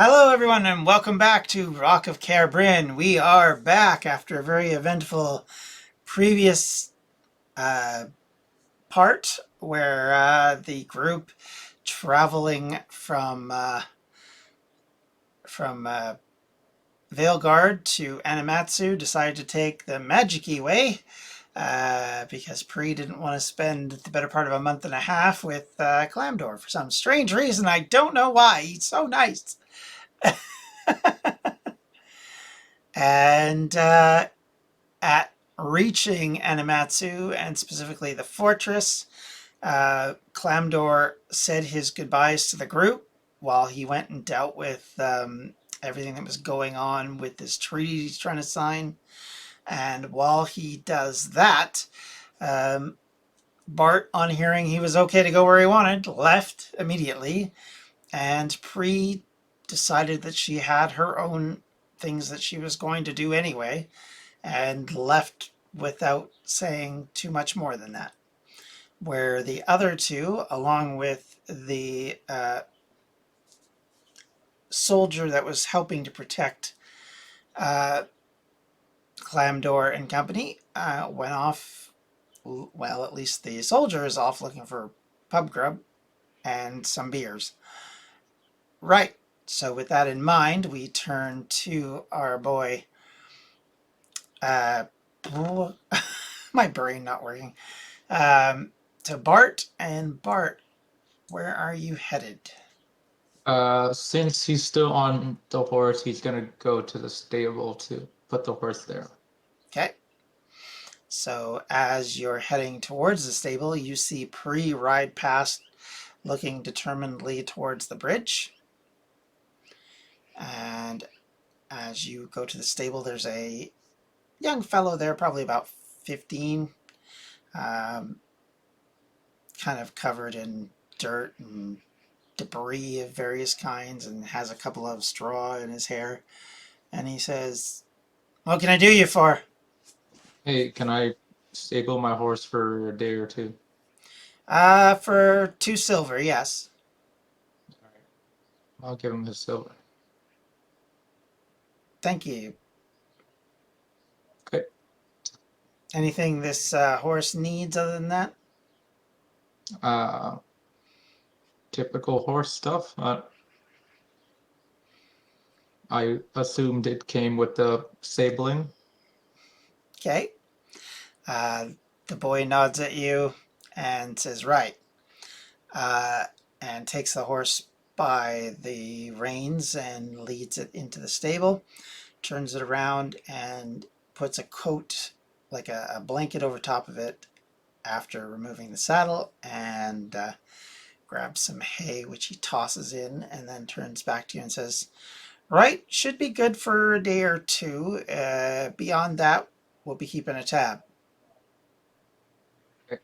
Hello, everyone, and welcome back to Rock of Cair, Bryn. We are back after a very eventful previous uh, part where the group traveling from Veilguard to Annamatsu decided to take the Magic-y way because Pree didn't want to spend the better part of a month and a half with Clamdor for some strange reason. I don't know why. He's so nice. And at reaching Annamatsu, and specifically the fortress, Clamdor said his goodbyes to the group while he went and dealt with everything that was going on with this treaty he's trying to sign. And while he does that, um, Bart, on hearing he was okay to go where he wanted, left immediately. And Pree decided that she had her own things that she was going to do anyway, and left without saying too much more than that. Where the other two, along with the soldier that was helping to protect uh, Clamdor and company, went off. Well, at least the soldier is off looking for pub grub and some beers. Right. So, with that in mind, we turn to our boy. Uh, my brain not working. To Bart. And Bart, where are you headed? Since he's still on the horse, he's gonna go to the stable to put the horse there. Okay. So as you're heading towards the stable, you see Pree ride past, looking determinedly towards the bridge. And as you go to the stable, there's a young fellow there, probably about 15, um, kind of covered in dirt and debris of various kinds, and has a couple of straw in his hair. And he says, "What can I do you for?" Hey, can I stable my horse for a day or two? For 2 silver, yes. All right, I'll give him his silver. Thank you. Okay. Anything this horse needs other than that? Uh, Typical horse stuff. I assumed it came with the sabling. Okay. Uh, the boy nods at you and says, "Right," uh, and takes the horse by the reins and leads it into the stable, turns it around, and puts a coat, like a blanket, over top of it after removing the saddle, and grabs some hay, which he tosses in, and then turns back to you and says, "Right, should be good for a day or two. Beyond that, we'll be keeping a tab." Okay.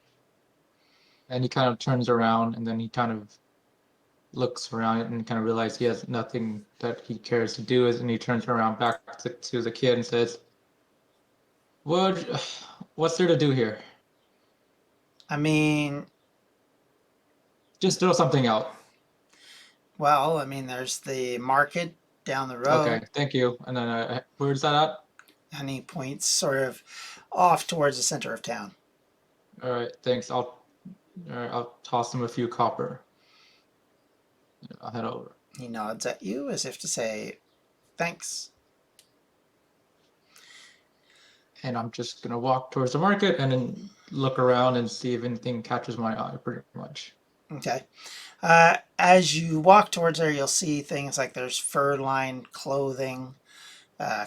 And he kind of turns around and then he kind of looks around and kind of realizes he has nothing that he cares to do. And he turns around back to the kid and says, "What? What's there to do here? I mean, Just throw something out." well, there's the market down the road, Okay, thank you. And then where's that at? and he points sort of off towards the center of town. All right, thanks. All right, I'll toss him a few copper. I'll head over. He nods at you as if to say, "Thanks." And I'm just gonna walk towards the market and then look around and see if anything catches my eye, pretty much. Okay. As you walk towards there, you'll see things like there's fur-lined clothing,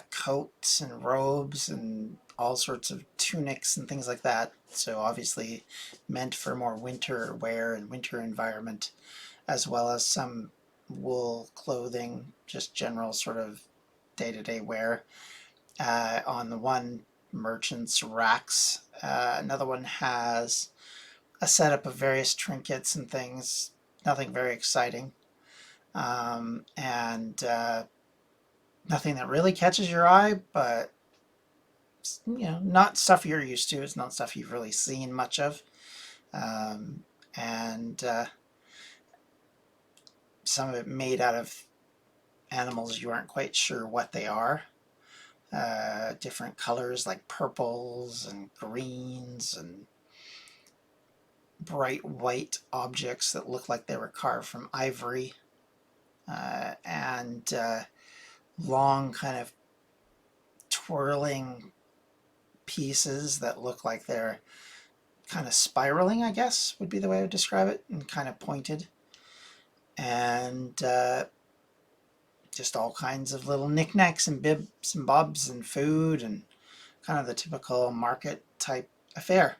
coats and robes, and all sorts of tunics and things like that. So obviously meant for more winter wear and winter environment, as well as some wool clothing, just general sort of day-to-day wear. On the one merchant's racks, another one has a setup of various trinkets and things. Nothing very exciting, and nothing that really catches your eye, but not stuff you're used to. It's not stuff you've really seen much of, and some of it made out of animals you aren't quite sure what they are. Different colors like purples and greens and bright white objects that look like they were carved from ivory, and long kind of twirling pieces that look like they're kind of spiraling, I guess would be the way I would describe it, and kind of pointed. And just all kinds of little knickknacks and bibs and bobs and food and kind of the typical market type affair.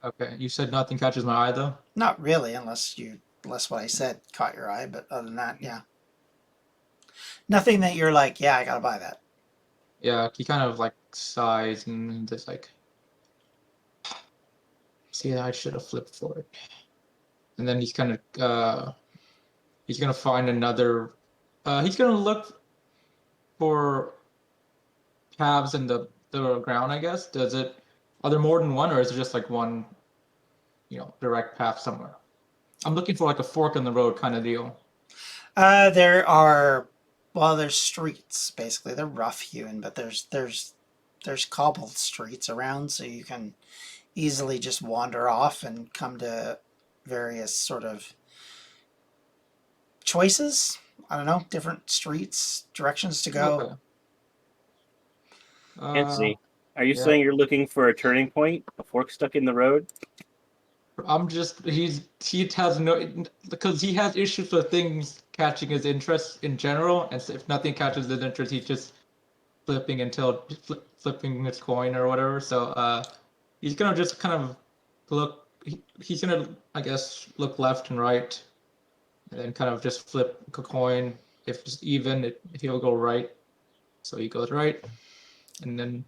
Okay, you said nothing catches my eye though. Not really, unless what I said caught your eye, but other than that, yeah. Nothing that you're like, yeah, I gotta buy that. Yeah, he kind of like sighs and just like, see, I should have flipped for it. And then he's gonna find another. He's gonna look for paths in the ground, I guess. Are there more than one, or is it just like one, direct path somewhere? I'm looking for like a fork in the road kind of deal. There are, well, there's streets basically. They're rough hewn, but there's cobbled streets around, so you can easily just wander off and come to various sort of choices. I don't know, different streets, directions to go. Okay. Uh, Anthony, are you yeah. saying you're looking for a turning point, a fork stuck in the road? He has no, because he has issues with things catching his interest in general, and so if nothing catches his interest, he's just flipping his coin or whatever. So he's gonna just kind of he's gonna, I guess, look left and right, and then kind of just flip a coin. If it's even, he'll go right. So he goes right, and then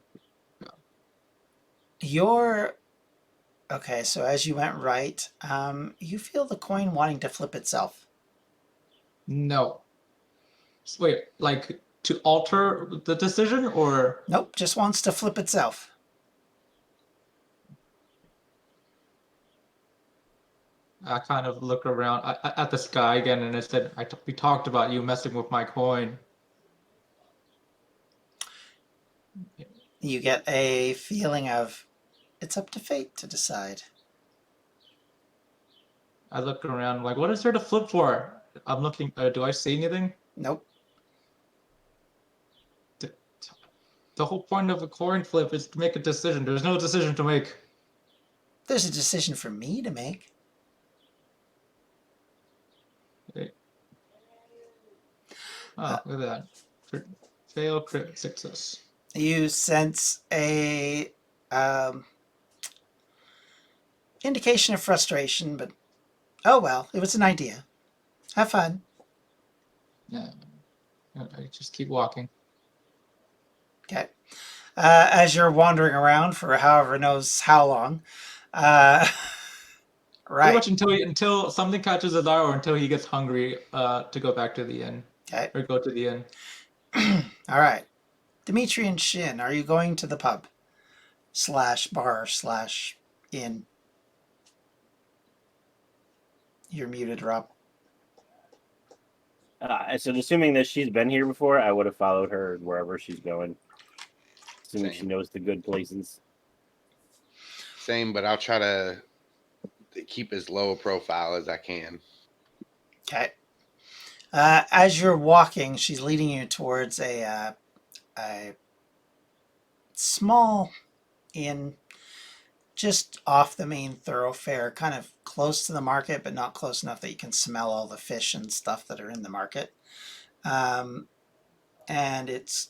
You're okay, so as you went right, you feel the coin wanting to flip itself. no. Wait, like to alter the decision, or Nope, just wants to flip itself. I kind of look around at the sky again, and I said, we talked about you messing with my coin. You get a feeling of it's up to fate to decide. I look around like, what is there to flip for? I'm looking. Do I see anything? Nope. The, the whole point of a coin flip is to make a decision. There's no decision to make. There's a decision for me to make. Okay. Uh, Oh, look at that. Fail, crit, success. you sense a um, indication of frustration, but oh well, it was an idea. Have fun. Yeah. I just keep walking. Okay. As you're wandering around for however knows how long, uh, Pretty right. much until something catches his eye or until he gets hungry to go back to the inn Okay. or go to the inn. All right. Dimitri and Shin, are you going to the pub slash bar slash inn? You're muted, Rob. So assuming that she's been here before, I would have followed her wherever she's going. Assuming she Same. knows the good places. Same, but I'll try to keep as low a profile as I can. Okay. As you're walking, she's leading you towards a small inn just off the main thoroughfare, kind of close to the market, but not close enough that you can smell all the fish and stuff that are in the market. Um, and it's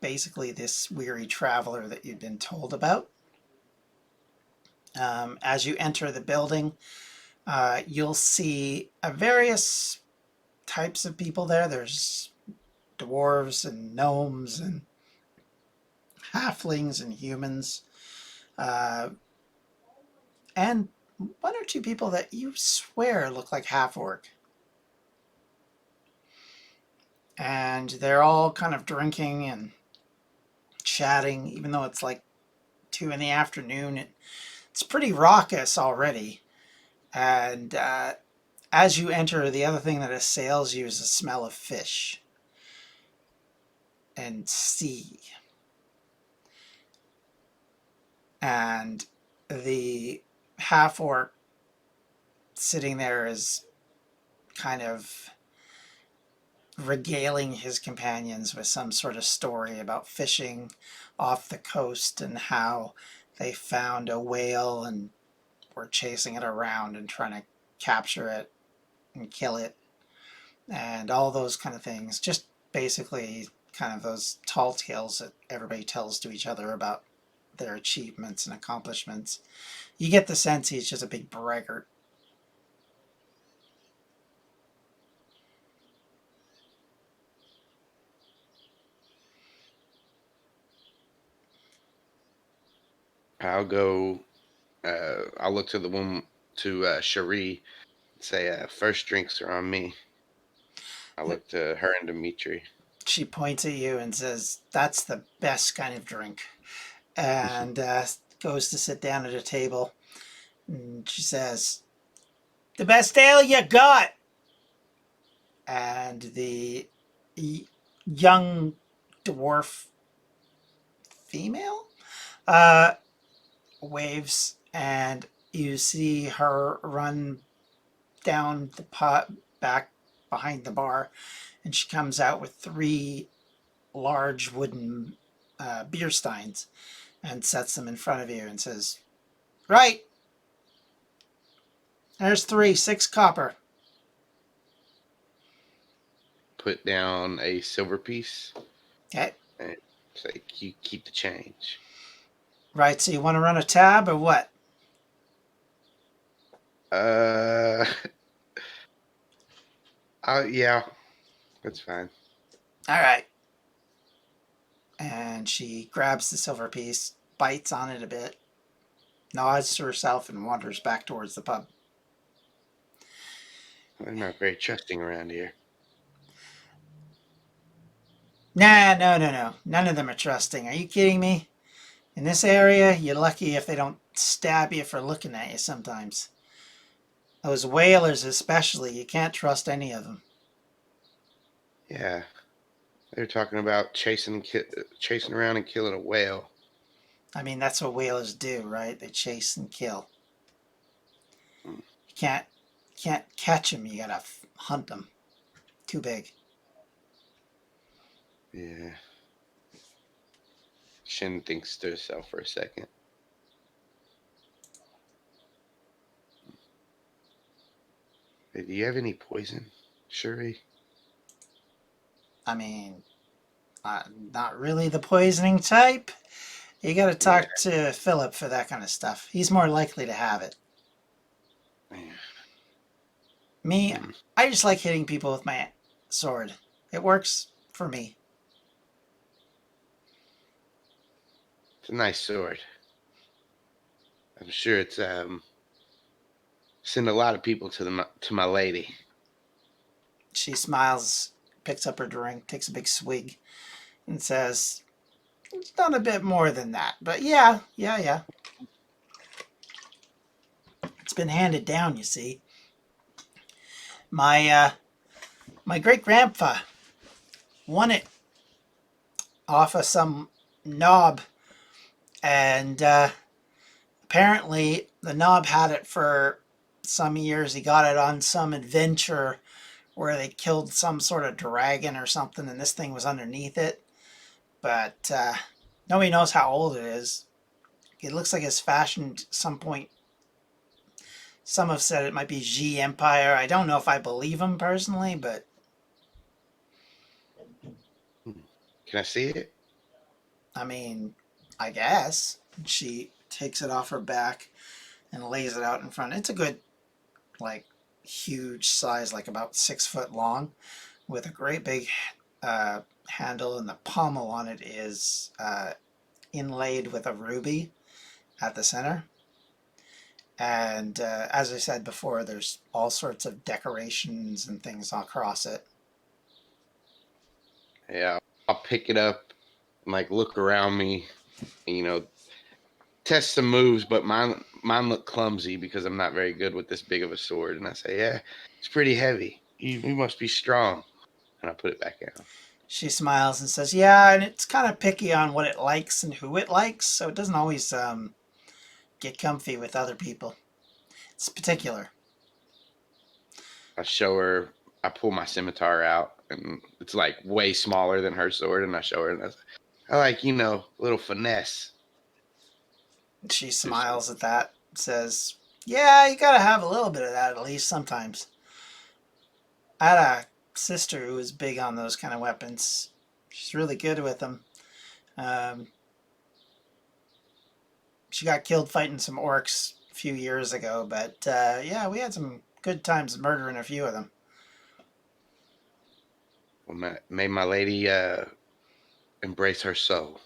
basically this weary traveler that you've been told about. As you enter the building, you'll see various types of people there. There's dwarves and gnomes and halflings and humans, uh, and one or two people that you swear look like half orc. And they're all kind of drinking and chatting, even though it's like 2 in the afternoon. It's pretty raucous already. And as you enter, the other thing that assails you is the smell of fish and sea. And the half orc sitting there is kind of regaling his companions with some sort of story about fishing off the coast and how they found a whale and were chasing it around and trying to capture it and kill it and all those kind of things. Just basically kind of those tall tales that everybody tells to each other about their achievements and accomplishments. You get the sense he's just a big braggart. I'll go. I'll look to the woman to Cherie and say, "First drinks are on me." I look to her and Dimitri. She points at you and says, "That's the best kind of drink." And goes to sit down at a table. And she says, "The best ale you got." And the young dwarf female waves, and you see her run down the pot back behind the bar, and she comes out with three large wooden beer steins and sets them in front of you and says, "Right, there's three, 6 copper." Put down a silver piece Okay. and say, "You keep the change." Right, so you want to run a tab or what? Uh, yeah, that's fine. All right. And she grabs the silver piece, bites on it a bit, nods to herself, and wanders back towards the pub. They're not very trusting around here. Nah, no. None of them are trusting. Are you kidding me? In this area, you're lucky if they don't stab you for looking at you sometimes. Those whalers, especially, you can't trust any of them. Yeah, they're talking about chasing around and killing a whale. I mean, that's what whalers do, right? They chase and kill. Mm, You can't catch them. You gotta hunt them. Too big. Yeah. Shin thinks to herself for a second. Hey, do you have any poison, Cherie? I mean, not really the poisoning type. You gotta Yeah, talk to Philip for that kind of stuff. He's more likely to have it. yeah. Me, Hmm. I just like hitting people with my sword. It works for me. It's a nice sword. I'm sure it's send a lot of people to my lady. She smiles, picks up her drink, takes a big swig, and says, "It's done a bit more than that, but yeah. It's been handed down, you see. My great grandpa won it off of some knob, and apparently the knob had it for some years. He got it on some adventure where they killed some sort of dragon or something, and this thing was underneath it. But nobody knows how old it is. It looks like it's fashioned some point. Some have said it might be Xi Empire. I don't know if I believe them personally, but Hmm. Can I see it? I mean, I guess. She takes it off her back and lays it out in front. It's a good, like, huge size, like about 6 foot long, with a great big handle, and the pommel on it is inlaid with a ruby at the center. And as I said before, there's all sorts of decorations and things across it. Yeah, I'll pick it up and like look around me. You know, test some moves, but mine look clumsy because I'm not very good with this big of a sword. And I say, yeah, it's pretty heavy. You must be strong. And I put it back down. She smiles and says, "Yeah, and it's kind of picky on what it likes and who it likes, so it doesn't always get comfy with other people. It's particular." I show her. I pull my scimitar out, and it's like way smaller than her sword. And I show her, and I like a little finesse. And she Just smiles at that, says, "Yeah, you gotta have a little bit of that at least sometimes." I had a sister who was big on those kind of weapons. She's really good with them. Um, she got killed fighting some orcs a few years ago, but yeah, we had some good times murdering a few of them. may my lady embrace her soul.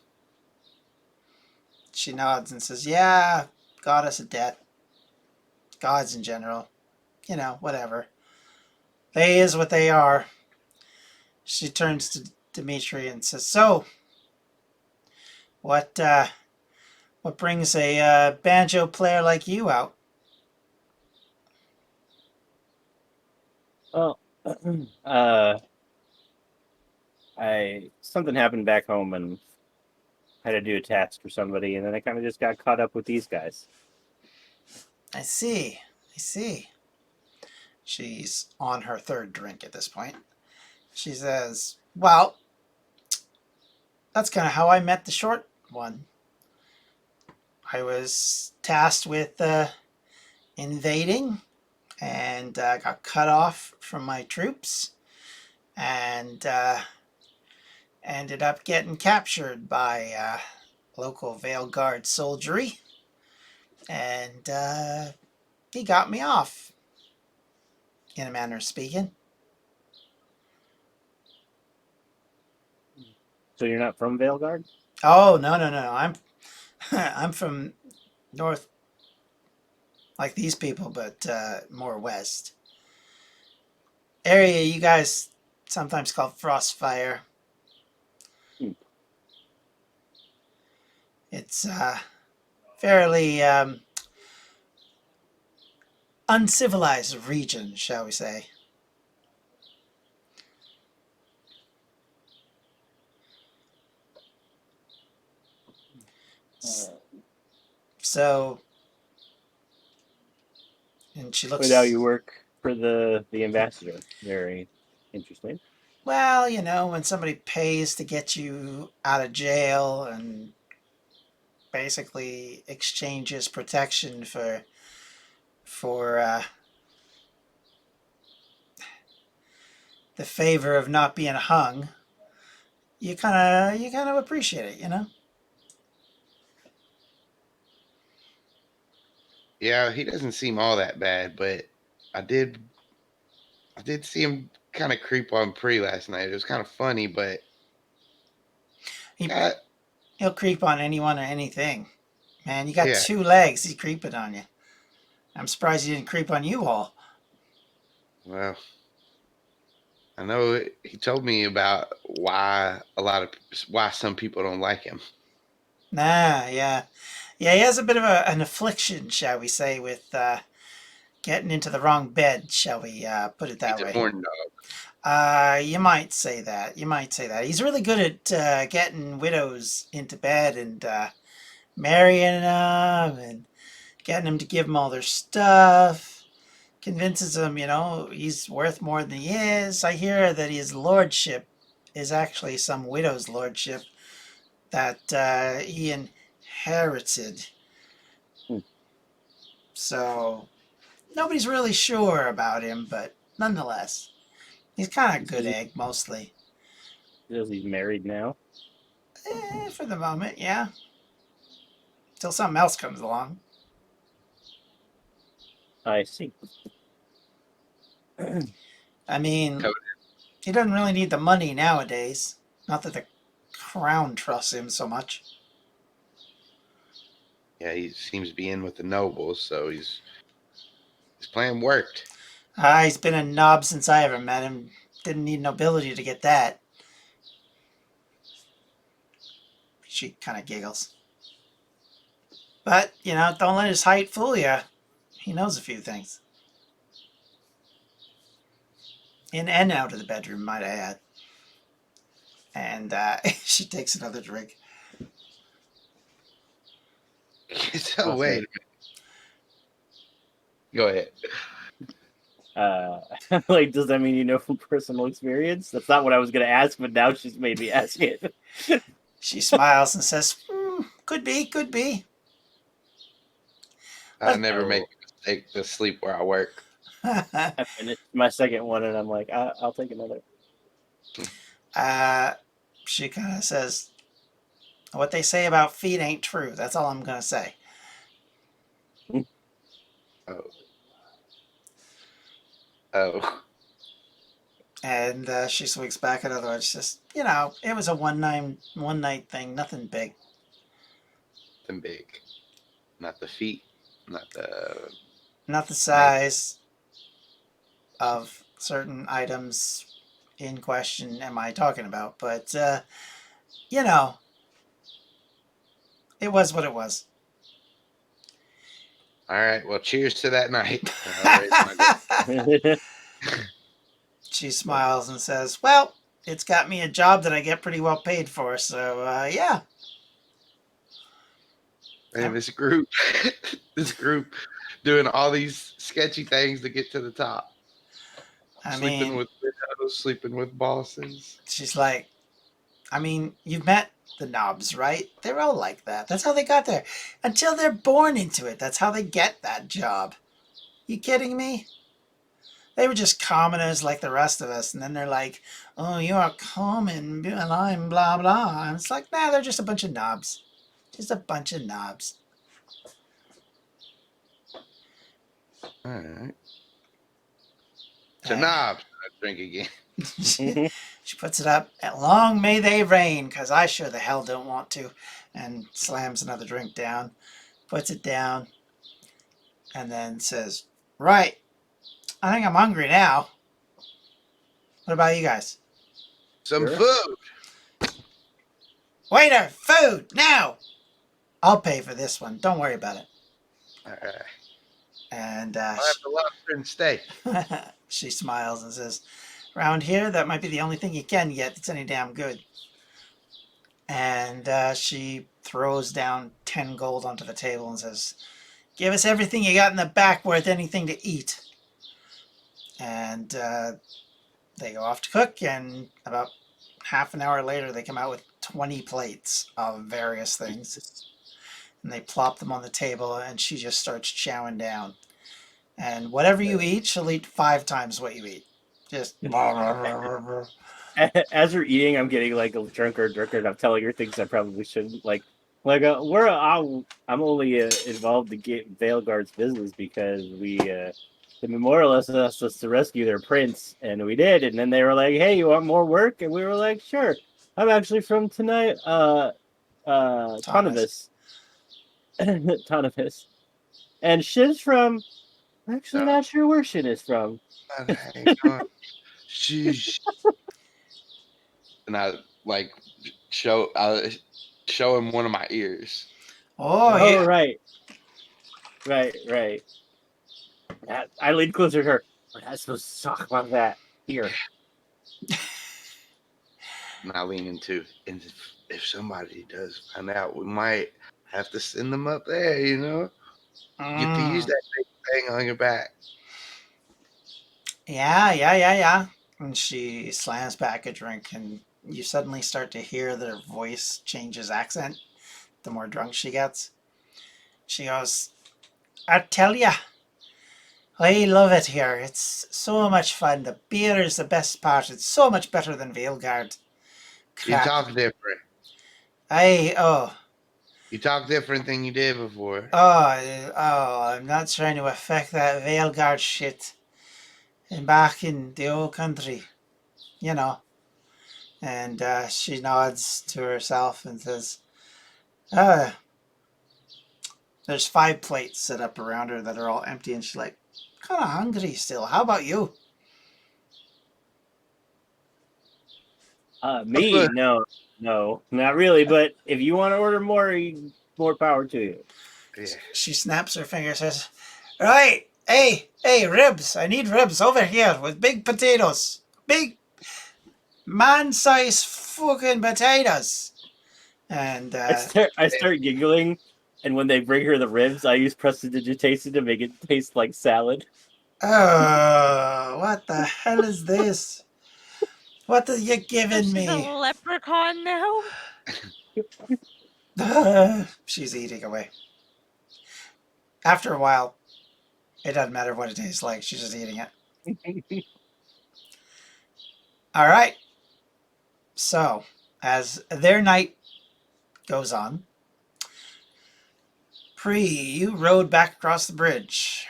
She nods and says, "Yeah, goddess of death, gods in general, whatever. They is what they are." She turns to Dimitri and says, "So, what what brings a banjo player like you out?" Well, I something happened back home and had to do a task for somebody, and then I kind of just got caught up with these guys. I see. I see. She's on her third drink at this point. She says, "Well, that's kind of how I met the short one. I was tasked with invading and got cut off from my troops and ended up getting captured by local Vale Guard soldiery. And he got me off, in a manner of speaking." So you're not from Veilguard? Oh, no, no, no. I'm from north, like these people, but more west. Area you guys sometimes call Frostfire. Hmm. It's fairly uncivilized region, shall we say. Uh, So, and she but now looks, you work for the ambassador. Very interesting. well, when somebody pays to get you out of jail and basically exchanges protection for the favor of not being hung, you kind of appreciate it. Yeah, he doesn't seem all that bad, but I did I did see him kind of creep on Pre last night. It was kind of funny, but He uh, he'll creep on anyone or anything. Man, you got yeah. 2 legs. He's creeping on you. I'm surprised he didn't creep on you all. Well, I know he told me about why some people don't like him. Nah, yeah. Yeah, he has a bit of an affliction, shall we say, with getting into the wrong bed, shall we put it that He's a way. horn dog. You might say that. You might say that. He's really good at getting widows into bed and marrying them and getting them to give him all their stuff. Convinces them, he's worth more than he is. I hear that his lordship is actually some widow's lordship that he inherited. Hmm. So nobody's really sure about him, but nonetheless, he's kind He of good says egg mostly. he's married now. For the moment, yeah. Till something else comes along. I see. I mean, Code. he doesn't really need the money nowadays. Not that the crown trusts him so much. Yeah, he seems to be in with the nobles, so his plan worked. He's been a knob since I ever met him. Didn't need nobility to get that. She kind of giggles. But, don't let his height fool you. He knows a few things. In and out of the bedroom, might I add. And she takes another drink. So wait a minute. Go ahead. Like, does that mean you know from personal experience? That's not what I was going to ask, but now she's made me ask it. She smiles and says, could be, could be. I never make a mistake to sleep where I work. I finished my second one, and I'm like, I'll take another. She kind of says, what they say about feet ain't true. That's all I'm going to say. Oh. Oh. And she swings back another one. She says, it was a one night thing. Nothing big. Nothing big. Not the feet. Not the... Not the size of certain items in question am I talking about. But, it was what it was. All right. Well, cheers to that night. I'll raise my glass. She smiles and says, well, it's got me a job that I get pretty well paid for. So, yeah. And this group, this group doing all these sketchy things to get to the top. I Sleeping mean, with widows, sleeping with bosses. she's like, you've met the knobs, right? They're all like that. That's how they got there. Until they're born into it. That's how they get that job. You kidding me? They were just commoners like the rest of us. And then they're like, oh, you are common and I'm blah, blah. And it's like, nah, they're just a bunch of knobs. Just a bunch of knobs. All right. So knobs. I drink again. She puts it up. Long may they reign, because I sure the hell don't want to. And slams another drink down. Puts it down. And then says, right. I think I'm hungry now. What about you guys? Some Sure. food. Waiter, food, now! I'll pay for this one. Don't worry about it. All right. And I'll have the lobster and steak. she smiles and says, around here, that might be the only thing you can get that's any damn good. And she throws down 10 gold onto the table and says, give us everything you got in the back worth anything to eat. And they go off to cook, and about half an hour later, they come out with 20 plates of various things. And they plop them on the table, and she just starts chowing down. And whatever you eat, she'll eat 5 times what you eat. Just As we're eating, I'm getting like a drunker, and I'm telling her things I probably shouldn't. Like I'm only involved to get Veilguard's business because the memorialists asked us to rescue their prince, and we did. And then they were like, "Hey, you want more work?" And we were like, "Sure." I'm actually from tonight, Thomas. Tonovis, and Shin's from. I'm actually not sure where Shin is from. Hang on. Sheesh. And I like show him one of my ears. Oh, Oh, yeah. right. I lean closer to her. We're not supposed to talk about that here. And I lean into, and if somebody does find out, we might have to send them up there, you know? Get to use that big thing on your back. Yeah. And she slams back a drink, and you suddenly start to hear their voice changes accent the more drunk she gets. She goes, I tell ya, I love it here. It's so much fun. The beer is the best part. It's so much better than Veilguard. You Crack. talk different. Oh, You talk different than you did before. I'm not trying to affect that Veilguard shit. And back in the old country, you know. And she nods to herself and says, there's 5 plates set up around her that are all empty. And she's like, kind of hungry still. How about you? Me? No, not really. But if you want to order more, more power to you. Yeah. She snaps her finger, says, "Right, hey, ribs. I need ribs over here with big potatoes. Big man-sized fucking potatoes." And I start giggling, and when they bring her the ribs, I use prestidigitation to make it taste like salad. oh, what the hell is this? What are you So giving she's a me? leprechaun now? She's eating away. After a while, it doesn't matter what it tastes like. She's just eating it. All right. So, as their night goes on, Pree, you rode back across the bridge,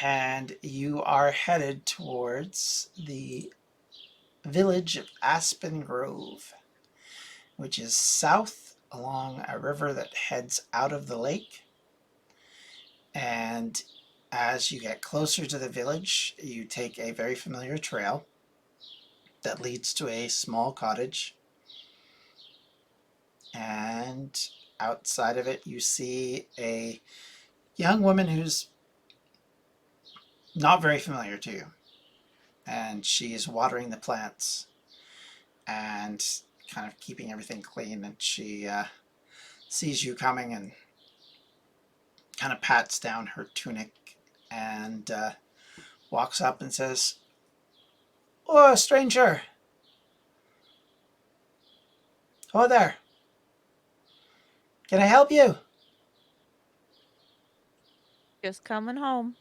and you are headed towards the village of Aspen Grove, which is south along a river that heads out of the lake. And as you get closer to the village, you take a very familiar trail that leads to a small cottage. And outside of it, you see a young woman who's not very familiar to you. And she is watering the plants and kind of keeping everything clean. And she sees you coming and kind of pats down her tunic and walks up and says, "Oh, stranger. Oh, there. Can I help you?" Just coming home.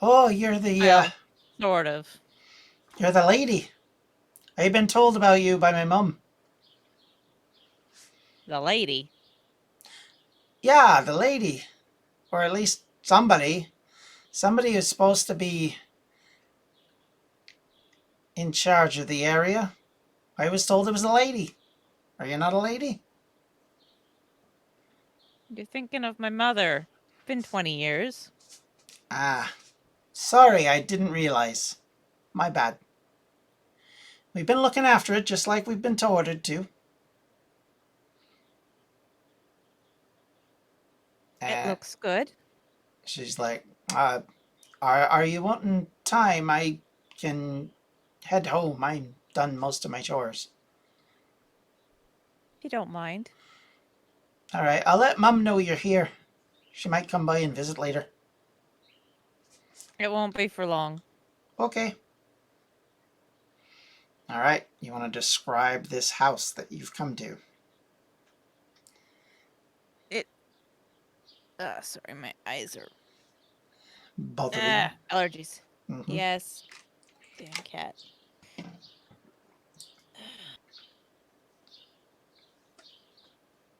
"Oh, you're the Well, sort of. you're the lady. I've been told about you by my mum." The lady. "Yeah, the lady. Or at least somebody. Somebody who's supposed to be in charge of the area. I was told it was a lady. Are you not a lady?" You're thinking of my mother. Been 20 years. "Ah, sorry, I didn't realize. My bad. We've been looking after it just like we've been ordered to." It And looks good. she's like, are you wanting time? I can head home. I've done most of my chores." If you don't mind. "All right, I'll let Mum know you're here. She might come by and visit later." It won't be for long. "Okay." "All right, you want to describe this house that you've come to?" Sorry, my eyes are... Bothering you? allergies. Mm-hmm. Yes. Damn cat.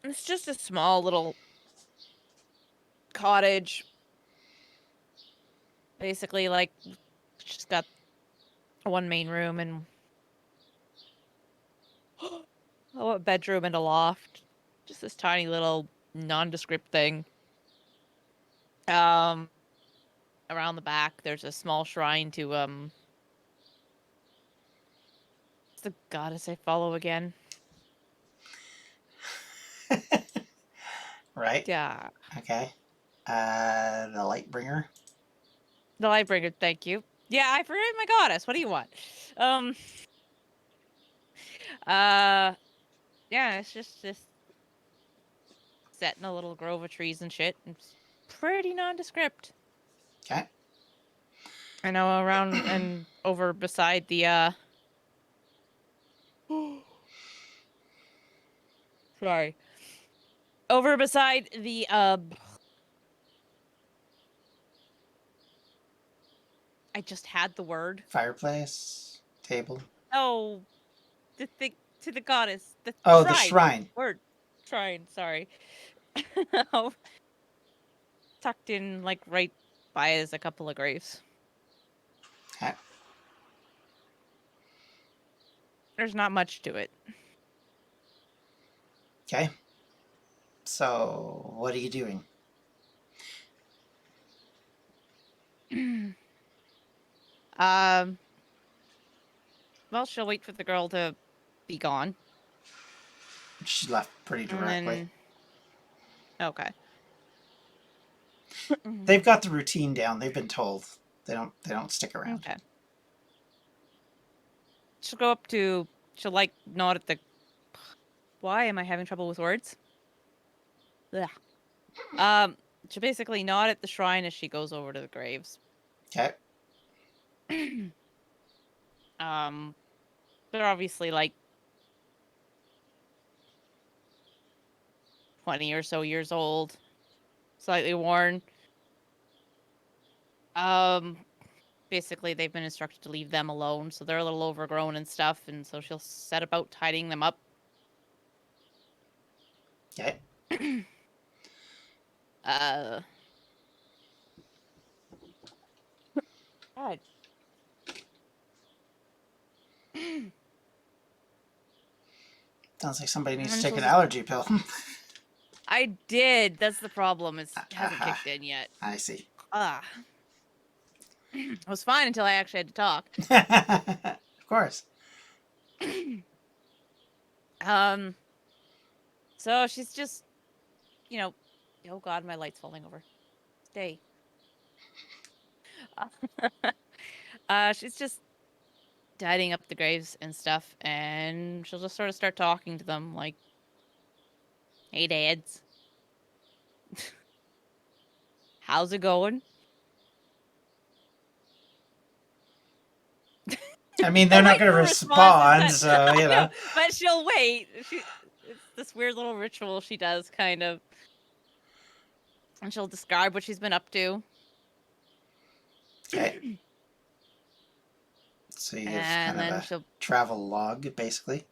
It's just a small little cottage. Basically, like, just got one main room and a bedroom and a loft. Just this tiny little nondescript thing. Around the back, there's a small shrine to what's the goddess I follow again? Right. Yeah, Okay. The Lightbringer. the Lightbringer. Thank you. Yeah, I forget my goddess. What do you want? Um. Yeah, it's just set in a little grove of trees and shit. It's pretty nondescript. Okay. I know around and over beside the sorry. Over beside the I just had the word. Fireplace. Table. Oh, the thing to the goddess. The Oh, the shrine. shrine. Word. Shrine, sorry. Oh, tucked in like right by is a couple of graves. Okay. There's not much to it. Okay. So, what are you doing? um well, she'll wait for the girl to be gone. She left pretty And directly. then okay. They've got the routine down. They've been told. They don't stick around. Okay. She'll go up to. She'll like nod at the. Why am I having trouble with words? Ugh. She'll basically nod at the shrine as she goes over to the graves. Okay. They're obviously like 20 or so years old, slightly worn. Basically they've been instructed to leave them alone, so they're a little overgrown and stuff, and so she'll set about tidying them up. Okay. God. Sounds like somebody needs And to take she'll an just- allergy pill. I did. That's the problem. It hasn't Aha. kicked in yet. I see. Ah. I was fine until I actually had to talk. Of course. So she's just, you know, oh God, my light's falling over. Stay. She's just tidying up the graves and stuff, and she'll just sort of start talking to them like, "Hey, dads, how's it going?" I mean, they're I'll not wait going to for responses, respond, so, you know. but she'll wait. It's this weird little ritual she does, kind of, and she'll describe what she's been up to. Okay. So you give And kind of then a she'll travel log, basically.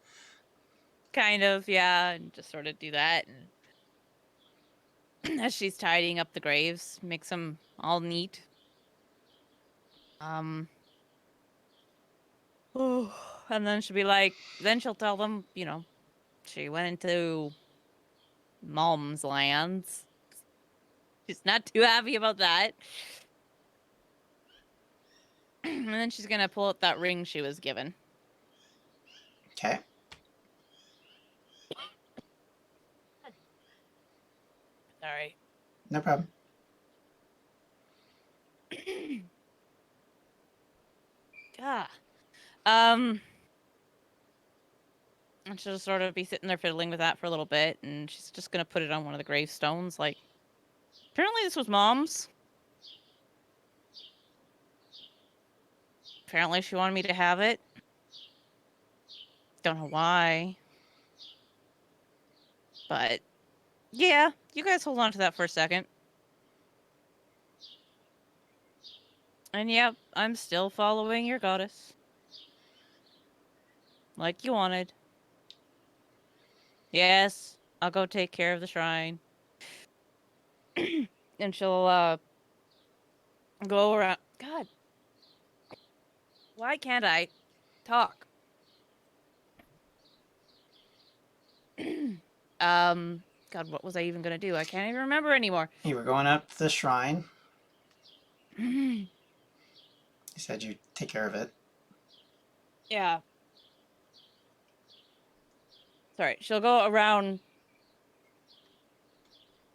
kind of, yeah, and just sort of do that. And as she's tidying up the graves, makes them all neat. And then she'll be like, then she'll tell them, she went into mom's lands. She's not too happy about that. And then she's gonna pull out that ring she was given. Okay. Sorry. No problem. Ah. And she'll just sort of be sitting there fiddling with that for a little bit, and she's just gonna put it on one of the gravestones. Like, apparently this was mom's. Apparently she wanted me to have it. Don't know why. But yeah, you guys hold on to that for a second. And yep, I'm still following your goddess. Like you wanted. Yes, I'll go take care of the shrine. And she'll go around. God, why can't I talk? God, what was I even gonna do? I can't even remember anymore. You were going up to the shrine. You said you'd take care of it. Yeah. Sorry, she'll go around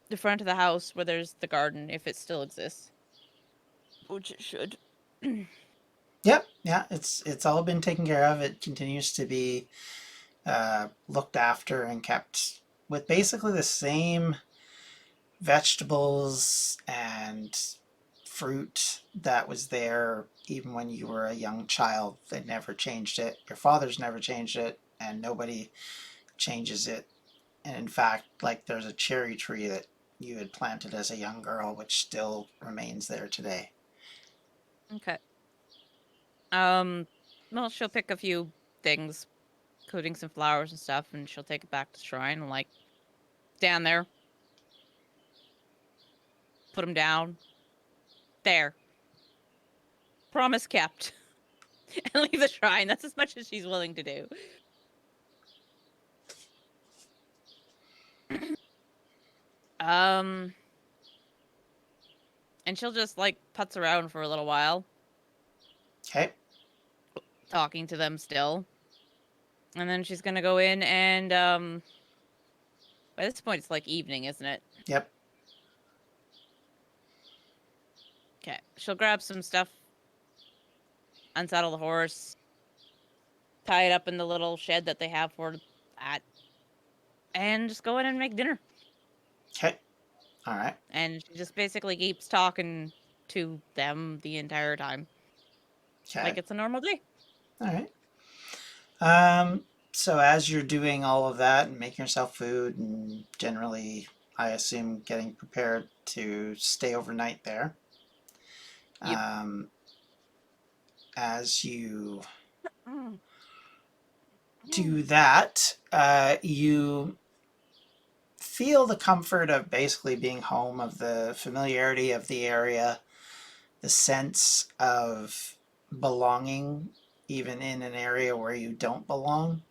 the front of the house where there's the garden, if it still exists. Which it should. Yep. Yeah. It's all been taken care of. It continues to be looked after and kept with basically the same vegetables and fruit that was there even when you were a young child. They never changed it. Your father's never changed it, and nobody changes it. And in fact, like there's a cherry tree that you had planted as a young girl, which still remains there today. Okay. Well, she'll pick a few things, including some flowers and stuff, and she'll take it back to the shrine and, like, stand there. Put them down. There. Promise kept. And leave the shrine. That's as much as she's willing to do. And she'll just, like, putz around for a little while, Okay. talking to them still. And then she's gonna go in and, by this point, it's like evening, isn't it? Yep. Okay. She'll grab some stuff, unsaddle the horse, tie it up in the little shed that they have for that, and just go in and make dinner. Okay. All right. And she just basically keeps talking to them the entire time, Okay. like it's a normal day. All right. So as you're doing all of that and making yourself food and generally, I assume, getting prepared to stay overnight there, Yep. as you Mm. do that, you feel the comfort of basically being home, of the familiarity of the area, the sense of belonging, even in an area where you don't belong.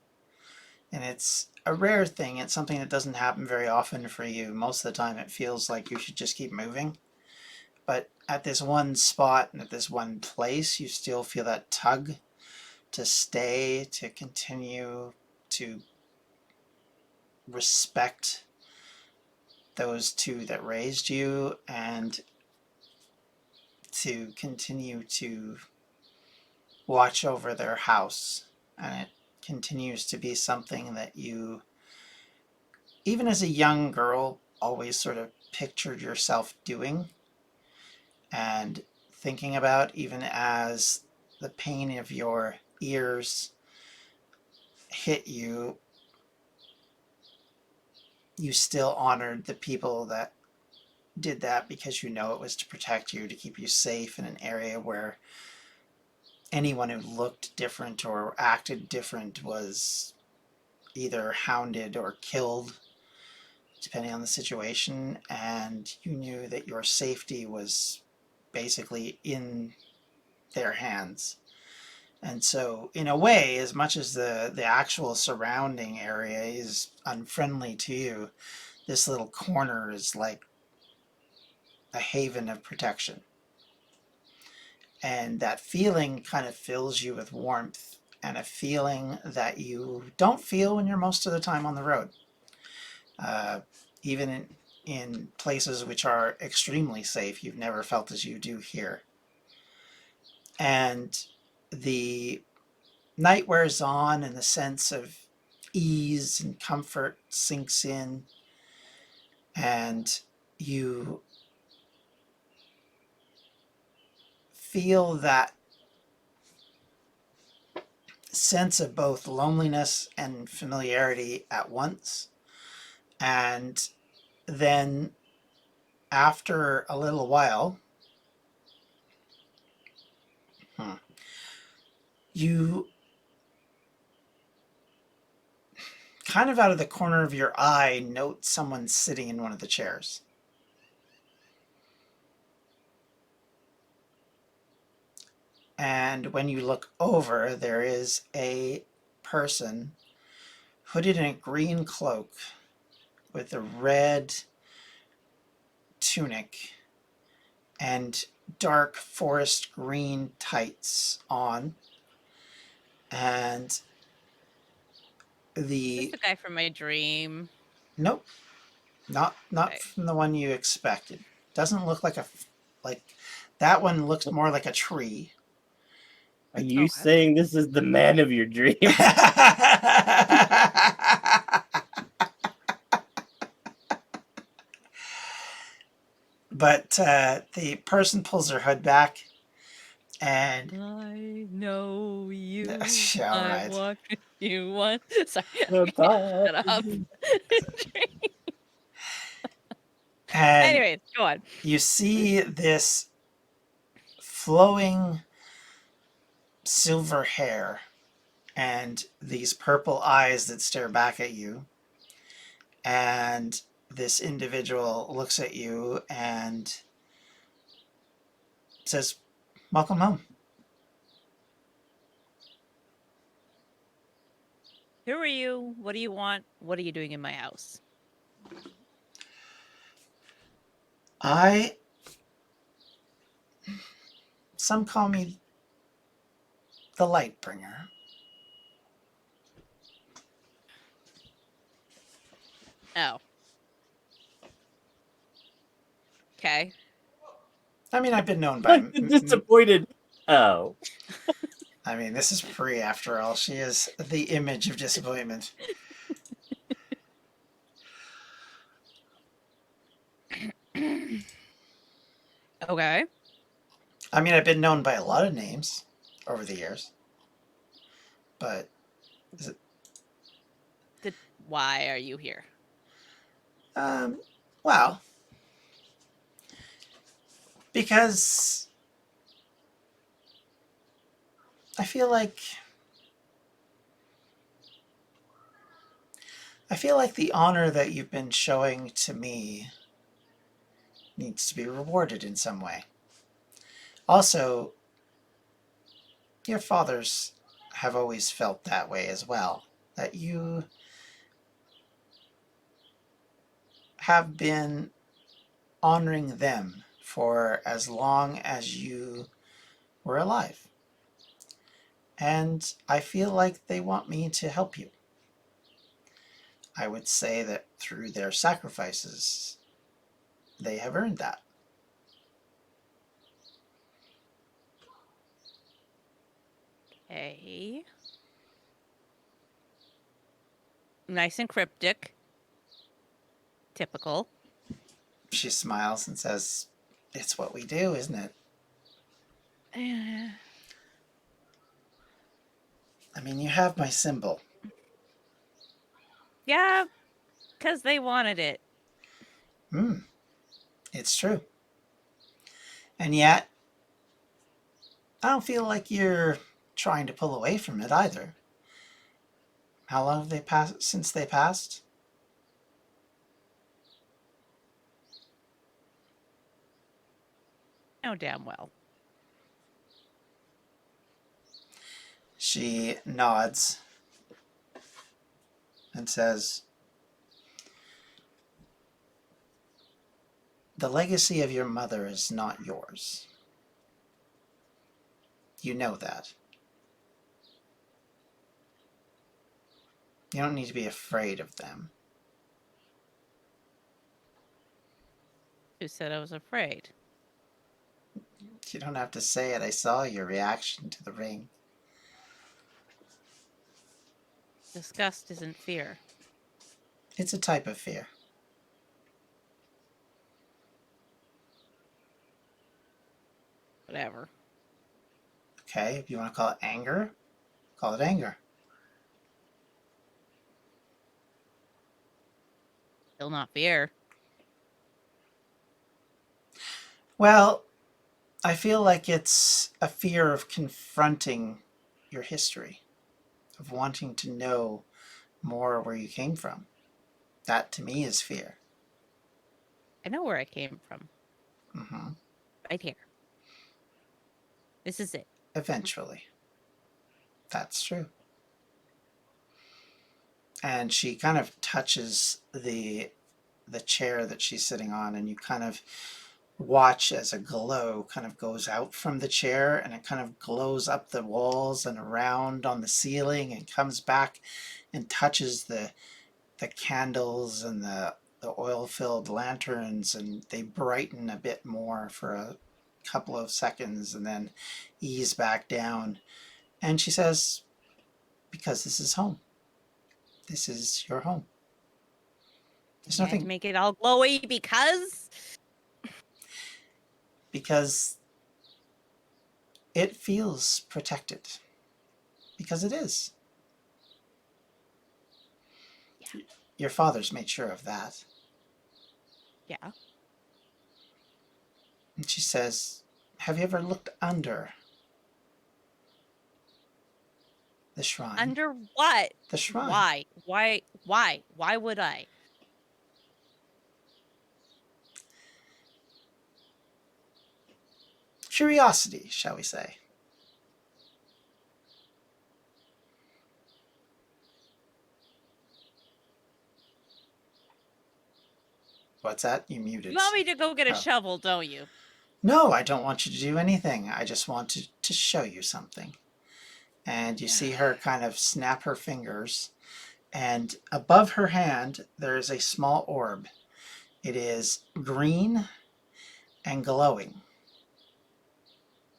And it's a rare thing. It's something that doesn't happen very often for you. Most of the time, it feels like you should just keep moving. But at this one spot and at this one place, you still feel that tug to stay, to continue to respect those two that raised you, and to continue to watch over their house. And it continues to be something that you, even as a young girl, always sort of pictured yourself doing and thinking about, even as the pain of your ears hit you. You still honored the people that did that because you know it was to protect you, to keep you safe in an area where anyone who looked different or acted different was either hounded or killed, depending on the situation. And you knew that your safety was basically in their hands. And so, in a way, as much as the actual surrounding area is unfriendly to you, this little corner is like a haven of protection. And that feeling kind of fills you with warmth, and a feeling that you don't feel when you're most of the time on the road. Even in places which are extremely safe, you've never felt as you do here. And the night wears on, and the sense of ease and comfort sinks in, and you feel that sense of both loneliness and familiarity at once. And then after a little while, you kind of out of the corner of your eye note someone sitting in one of the chairs. And when you look over, there is a person hooded in a green cloak with a red tunic and dark forest green tights on. And Just the the guy from my dream. nope, not Okay. from the one you expected. Doesn't look like like that one looks more like a tree. Are you Okay. saying this is the man of your dreams? But the person pulls their hood back, and I know you. all I right. walked with you once. Sorry. The Shut up. And Anyways, go on. you see this flowing silver hair and these purple eyes that stare back at you. And this individual looks at you and says, "Welcome home." Who are you? What do you want? What are you doing in my house? Some call me the light bringer. Oh. Okay. I mean, I've been known by. Disappointed. Oh. I mean, this is Pree after all. She is the image of disappointment. Okay. I mean, I've been known by a lot of names over the years, but Why are you here? um, well, because I feel like the honor that you've been showing to me needs to be rewarded in some way. Also, your fathers have always felt that way as well, that you have been honoring them for as long as you were alive. And I feel like they want me to help you. I would say that through their sacrifices, they have earned that. Okay. Nice and cryptic. Typical. She smiles and says, "It's what we do, isn't it? I mean, you have my symbol." Yeah, because they wanted it. It's true. And yet, I don't feel like you're trying to pull away from it either. How long have they passed since they passed? Oh, damn well. She nods and says, "The legacy of your mother is not yours. You know that. You don't need to be afraid of them." Who said I was afraid? You don't have to say it. I saw your reaction to the ring. Disgust isn't fear. It's a type of fear. Whatever. Okay, if you want to call it anger, call it anger. Still not fear. Well, I feel like it's a fear of confronting your history, of wanting to know more where you came from. That to me is fear. I know where I came from. Hmm. Right here. This is it. Eventually. That's true. And she kind of touches the chair that she's sitting on, and you kind of watch as a glow kind of goes out from the chair, and it kind of glows up the walls and around on the ceiling and comes back and touches the candles and the oil filled lanterns, and they brighten a bit more for a couple of seconds and then ease back down. And she says, "Because this is home. This is your home. There's You had to nothing." make it all glowy because Because it feels protected. Because it is. Yeah. Your father's made sure of that. Yeah. And she says, "Have you ever looked under the shrine?" Under what? The shrine. Why? Why would I? Curiosity, shall we say. What's that? You muted. You want me to go get a Oh. shovel, don't you? No, I don't want you to do anything. I just want to show you something. And you see her kind of snap her fingers, and above her hand there is a small orb. It is green and glowing.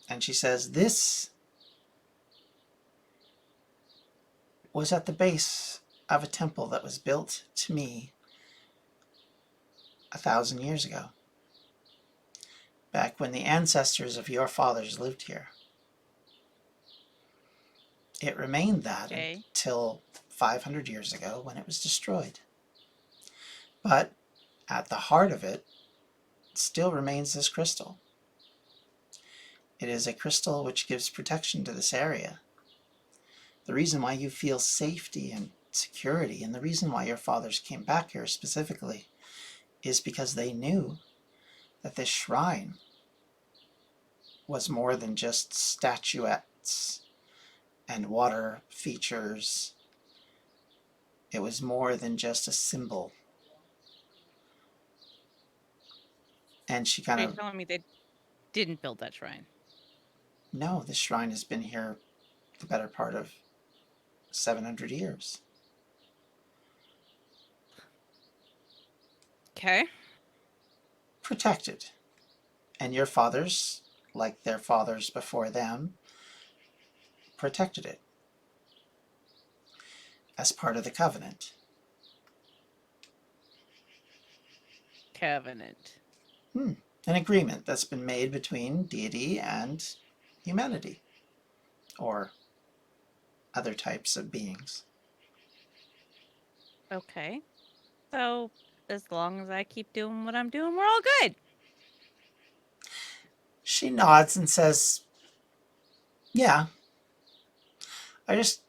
And she says, "This was at the base of a temple that was built to me 1,000 years ago, back when the ancestors of your fathers lived here. It remained that Okay. until 500 years ago when it was destroyed. But at the heart of it still remains this crystal. It is a crystal which gives protection to this area. The reason why you feel safety and security, and the reason why your fathers came back here specifically, is because they knew that this shrine was more than just statuettes and water features. It was more than just a symbol." And she kind Are you of, telling me they didn't build that shrine? "No, this shrine has been here the better part of 700 years. Okay. Protected. And your fathers, like their fathers before them, protected it as part of the covenant." Covenant. An agreement that's been made between deity and humanity, or other types of beings. Okay. So as long as I keep doing what I'm doing, we're all good. She nods and says, "Yeah, I just,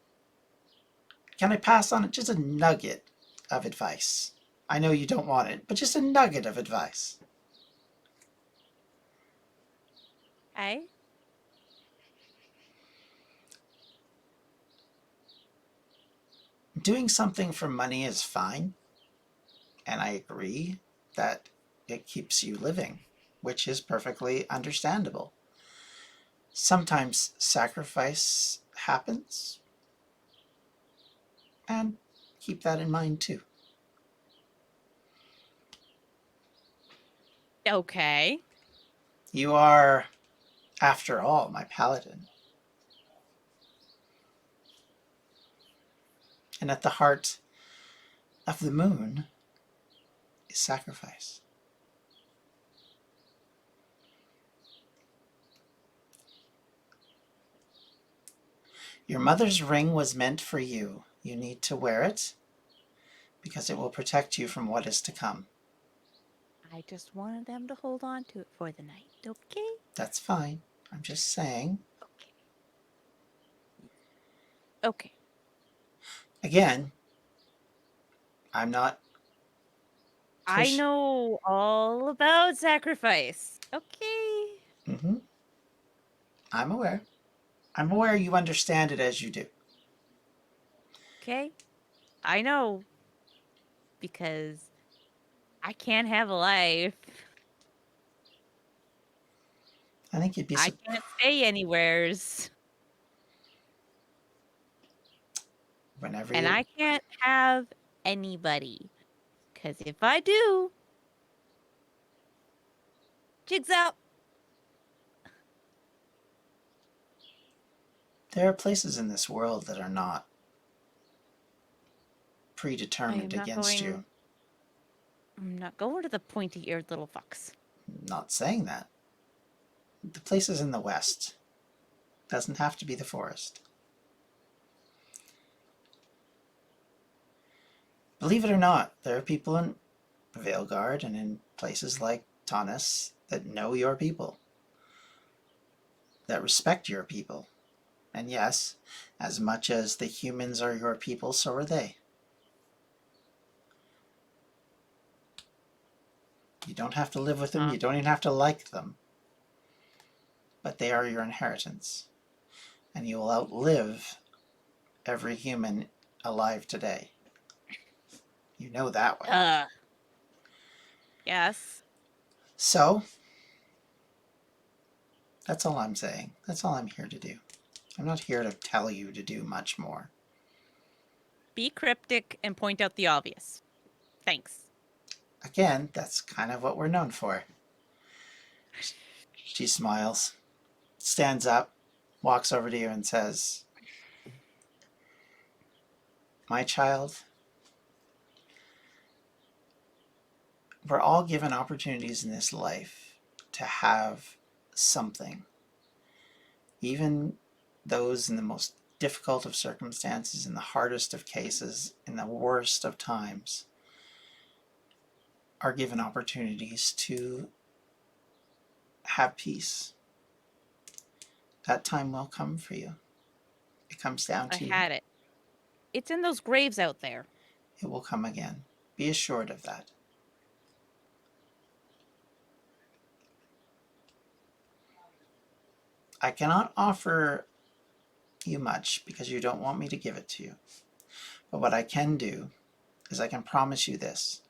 can I pass on just a nugget of advice? I know you don't want it, but just a nugget of advice. Okay. Doing something for money is fine, and I agree that it keeps you living, which is perfectly understandable. Sometimes sacrifice happens, and keep that in mind too. Okay. You are, after all, my paladin. And at the heart of the moon is sacrifice. Your mother's ring was meant for you. You need to wear it because it will protect you from what is to come. I just wanted them to hold on to it for the night. Okay. That's fine. I'm just saying. Okay. Okay. Again, I'm not I push. know all about sacrifice. Okay. Mm-hmm. I'm aware. I'm aware you understand it as you do. Okay. I know because I can't have a life. I think you'd be I can't stay anywheres. whenever And you. I can't have anybody. Because if I do, jigs up. There are places in this world that are not I predetermined am not against you. going. I'm not going to the pointy-eared little fucks. I'm not saying that. The places in the West. Doesn't have to be the forest. Believe it or not, there are people in Veilguard and in places like Taunus that know your people, that respect your people. And yes, as much as the humans are your people, so are they. You don't have to live with them, you don't even have to like them, but they are your inheritance. And you will outlive every human alive today. You know that one. Yes. So, that's all I'm saying. That's all I'm here to do. I'm not here to tell you to do much more. Be cryptic and point out the obvious. Thanks. Again, that's kind of what we're known for. She smiles. stands up, walks over to you, and says, "My child, we're all given opportunities in this life to have something. Even those in the most difficult of circumstances, in the hardest of cases, in the worst of times, are given opportunities to have peace. That time will come for you. It comes down I to you. had it. It's in those graves out there. It will come again. Be assured of that." I cannot offer you much because you don't want me to give it to you. But what I can do is I can promise you this.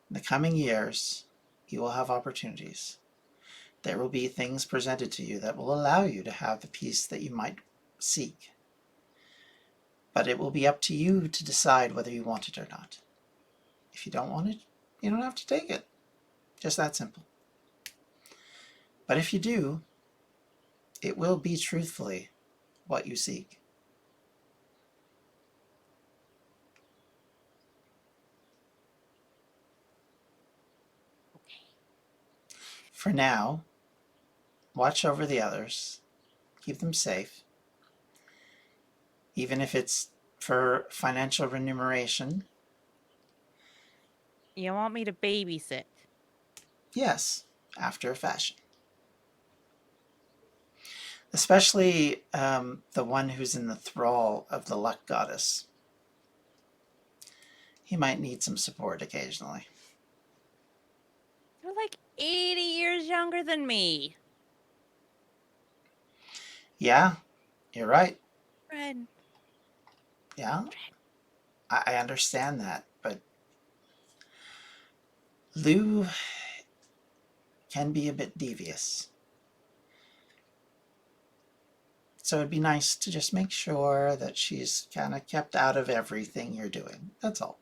In the coming years, you will have opportunities. There will be things presented to you that will allow you to have the peace that you might seek. But it will be up to you to decide whether you want it or not. If you don't want it, you don't have to take it. Just that simple. But if you do, it will be truthfully what you seek. For now, watch over the others. Keep them safe. Even if it's for financial remuneration, You want me to babysit? yes, after a fashion. Especially the one who's in the thrall of the luck goddess. He might need some support occasionally. You're like 80 years younger than me. Yeah, you're right. Bryn. Yeah, I understand that. But Lou can be a bit devious. So it'd be nice to just make sure that she's kind of kept out of everything you're doing. That's all.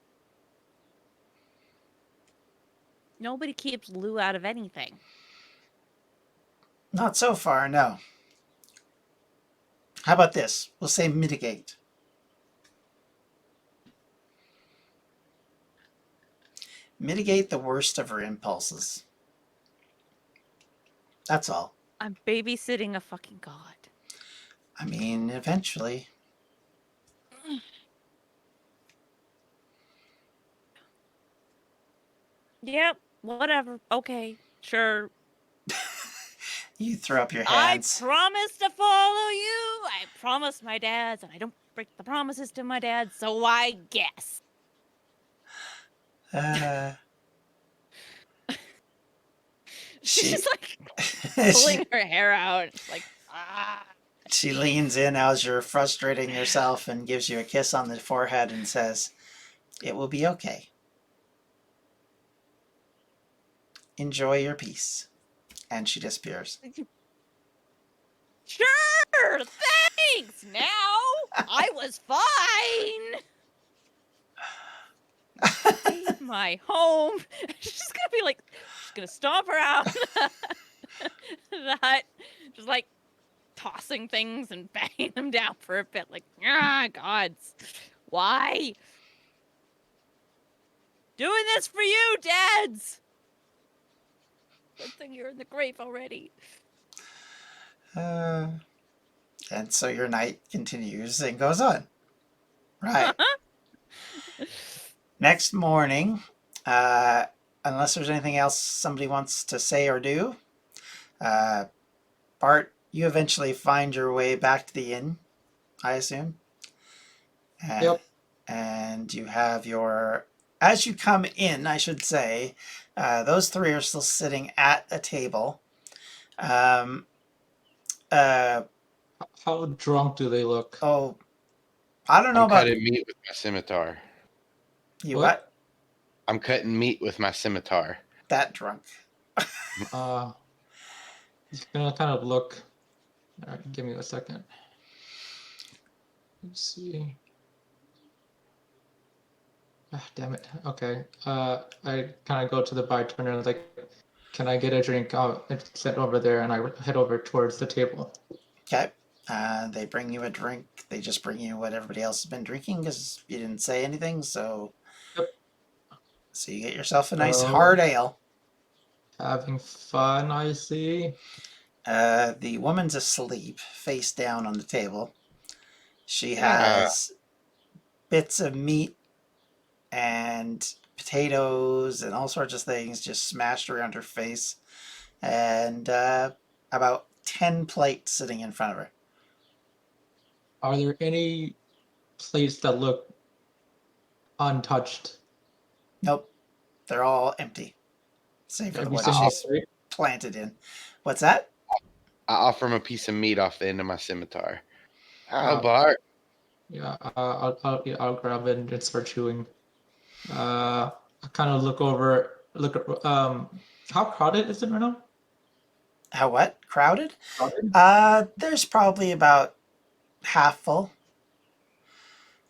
Nobody keeps Lou out of anything. Not so far, no. How about this? We'll say mitigate. Mitigate the worst of her impulses. That's all. I'm babysitting a fucking god. I mean, eventually. Yep, whatever. Okay, sure. You throw up your I hands. promise to follow you. I promise my dads, and I don't break the promises to my dad, so I guess. Uh, She's she, just like she pulling her hair out. It's like, ah. she leans in as you're frustrating yourself and gives you a kiss on the forehead and says, "It will be okay. Enjoy your peace." And she disappears. Sure, thanks. Now I was fine. Save my home. She's gonna be like, she's gonna stomp around the hut, just like tossing things and banging them down for a bit. Like, ah, gods, why? Doing this for you, dads. Good thing you're in the grave already. Uh, and so your night continues and goes on. Right. Next morning, unless there's anything else somebody wants to say or do, uh, Bart, you eventually find your way back to the inn, I assume. Yep. And you have your. As you come in, I should say, those three are still sitting at a table. Um, uh, How drunk do they look? oh, I don't know I'm about cutting meat with my scimitar. you. What? I'm cutting meat with my scimitar. That drunk. He's gonna kind of look. All right, give me a second. Let's see. Ah, damn it. Okay. I kind of go to the bartender and like, can I get a drink? I'll sit over there and I head over towards the table. Okay. They bring you a drink. They just bring you what everybody else has been drinking because you didn't say anything. So, Yep. so you get yourself a nice So, hard ale. having fun, I see. The woman's asleep, face down on the table. She Ah, has bits of meat and potatoes and all sorts of things just smashed around her face, and about 10 plates sitting in front of her. Are there any plates that look untouched? Nope, they're all empty, save for the Every one single she's plate? planted in. What's that? I offer him a piece of meat off the end of my scimitar. Oh, Uh, Bart. yeah, yeah, I'll grab it and start chewing. I kind of how crowded is it right now? How what? Crowded? Crowded? There's probably about half full.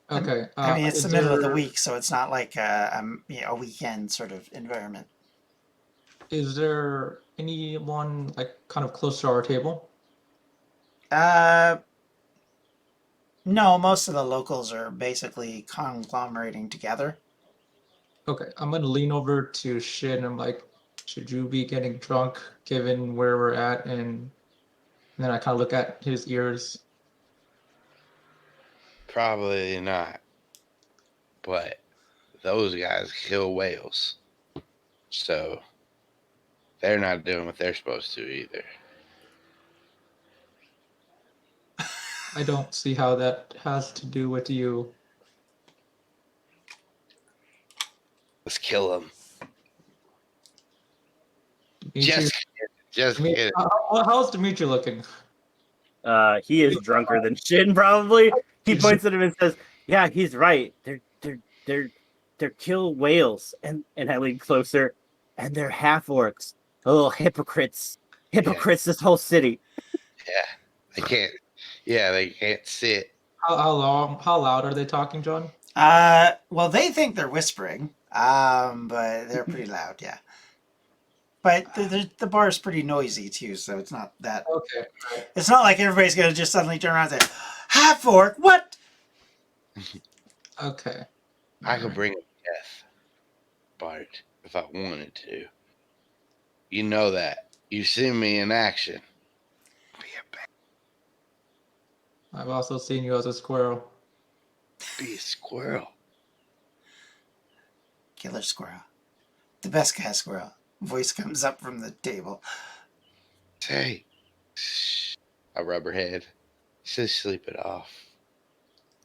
Okay. I mean, it's the Is middle of the there week, so it's not like a weekend sort of environment. is there anyone like kind of close to our table? Uh, no, most of the locals are basically conglomerating together. Okay, I'm gonna lean over to Shin. I'm like, should you be getting drunk given where we're at? And then I kind of look at his ears. Probably not. But those guys kill whales. So they're not doing what they're supposed to either. I don't see how that has to do with you. Let's kill them. Dimitri, Just kidding. how's Dimitri looking? He is drunker than Shin, probably. He points at him and says, "Yeah, he's right. They're they're kill whales." And I lean closer, and they're half orcs. Oh, hypocrites! Yeah, Hypocrites! This whole city. yeah. They can't. Yeah, they can't sit. How loud are they talking, John? Well, they think they're whispering, but they're pretty loud, yeah. But the bar's pretty noisy too, so it's not that. Okay, right. It's not like everybody's gonna just suddenly turn around and say, "Half orc, what?" Okay. I could Alright. bring them death, Bart, if I wanted to. You know that. You've seen me in action. I've also seen you as a squirrel. Be a squirrel. Killer squirrel, the best kind of squirrel. Voice comes up from the table. Say, shh. I rub her head. Just sleep it off.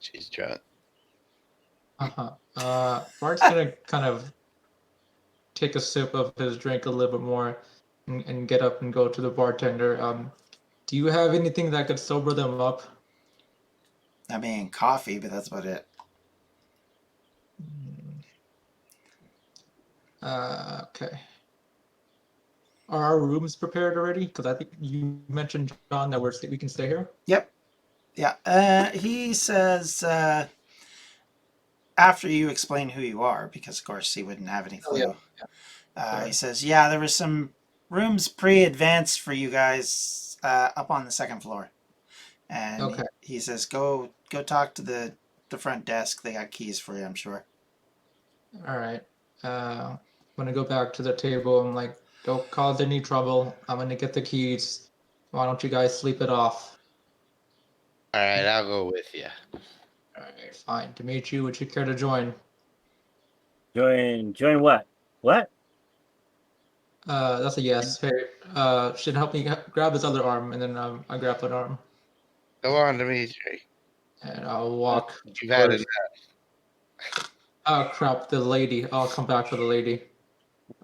She's drunk. Uh-huh. Bart's gonna kind of take a sip of his drink a little bit more and get up and go to the bartender. Do you have anything that could sober them up? I mean, coffee, but that's about it. Okay. Are our rooms prepared already? Because I think you mentioned, John, that we can stay here. Yep. Yeah. He says after you explain who you are, because of course he wouldn't have any Oh yeah. clue. He Sorry. says, "Yeah, there was some rooms pre-advanced for you guys up on the second floor." And Okay. he says, "Go talk to the front desk. They got keys for you, I'm sure." All right. I'm gonna go back to the table. I'm like, don't cause any trouble. I'm gonna get the keys. Why don't you guys sleep it off? All right, I'll go with you. All right, fine. Dimitri, would you care to join? Join what? What? That's a yes. Hey, should help me grab his other arm, and then I grab that arm, Go on, Dimitri. and I'll walk You've had towards. enough. Oh crap! The lady. I'll come back for the lady.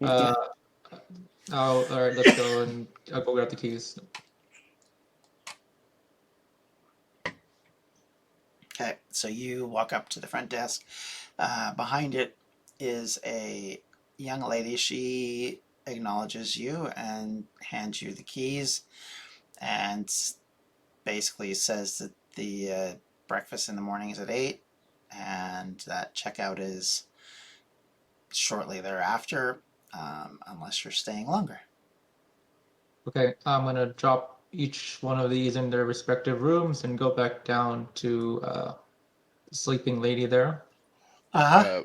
Uh, all right. Let's go, and I'll go grab the keys. Okay, so you walk up to the front desk. Behind it is a young lady. She acknowledges you and hands you the keys, and basically says that the breakfast in the morning is at 8, and that checkout is shortly thereafter, unless you're staying longer. Okay, I'm gonna drop each one of these in their respective rooms and go back down to the sleeping lady there. Uh-huh.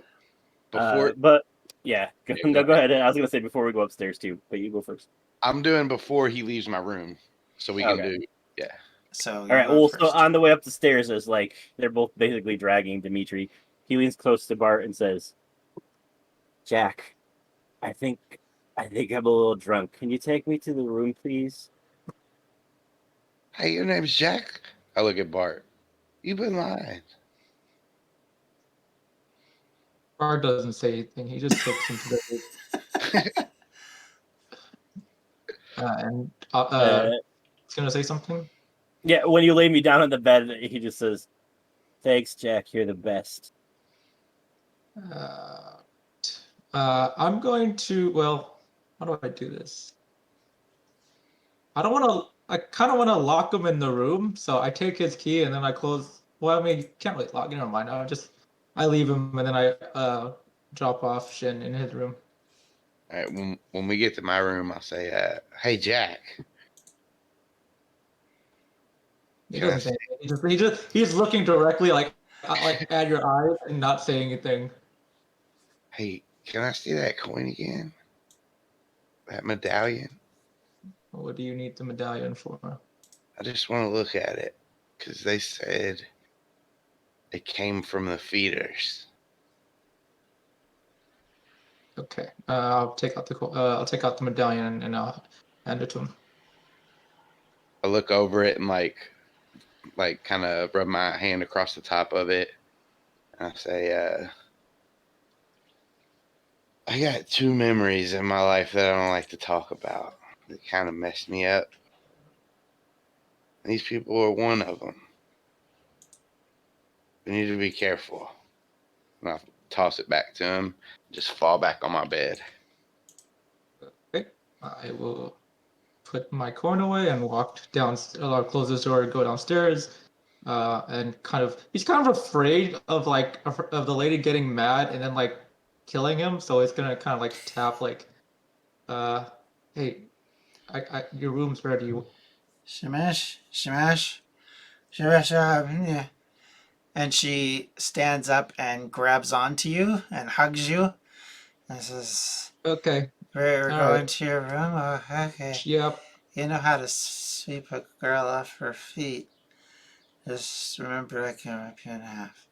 Before, But yeah, yeah, go no, go ahead. ahead. I was gonna say before we go upstairs too, but you go first. I'm doing before he leaves my room, so we can Okay. do. Yeah. So All you right. go Well, so first. on the way up the stairs, is like they're both basically dragging Dimitri. He leans close to Bart and says, "Jack, I think, I think I'm a little drunk. Can you take me to the room, please?" Hey, your name's Jack. I look at Bart. You've been lying. Bart doesn't say anything. He just takes him to the and Uh, he's gonna say something. yeah. When you lay me down on the bed, he just says, "Thanks, Jack. You're the best." Uh, I'm going to. Well, how do I do this? I don't want to. I kind of want to lock him in the room, so I take his key and then I close. Well, I mean, you can't really lock. Never mind. I leave him and then I drop off Shin in his room. All right. When we get to my room, I'll say, "Hey, Jack, He can I doesn't say see? anything. He's looking directly like at your eyes and not saying anything. Hey, can I see that coin again? That medallion? What do you need the medallion for? I just want to look at it because they said it came from the feeders." Okay. I'll take out the medallion and I'll hand it to him. I look over it and like kind of rub my hand across the top of it. And I say, I got two memories in my life that I don't like to talk about. They kind of messed me up. These people are one of them. We need to be careful. And I toss it back to him, just fall back on my bed. Okay. I will put my coin away and walk down. Close this door and go downstairs. And he's kind of afraid of of the lady getting mad and then like killing him. So he's gonna kind of like tap uh, hey, your room's ready. Shamash, shamash, shamash, yeah. And she stands up and grabs onto you and hugs you and says, Okay. we're All right. going to your room? Oh, okay. Yep. You know how to sweep a girl off her feet. Just remember I can rip you in half.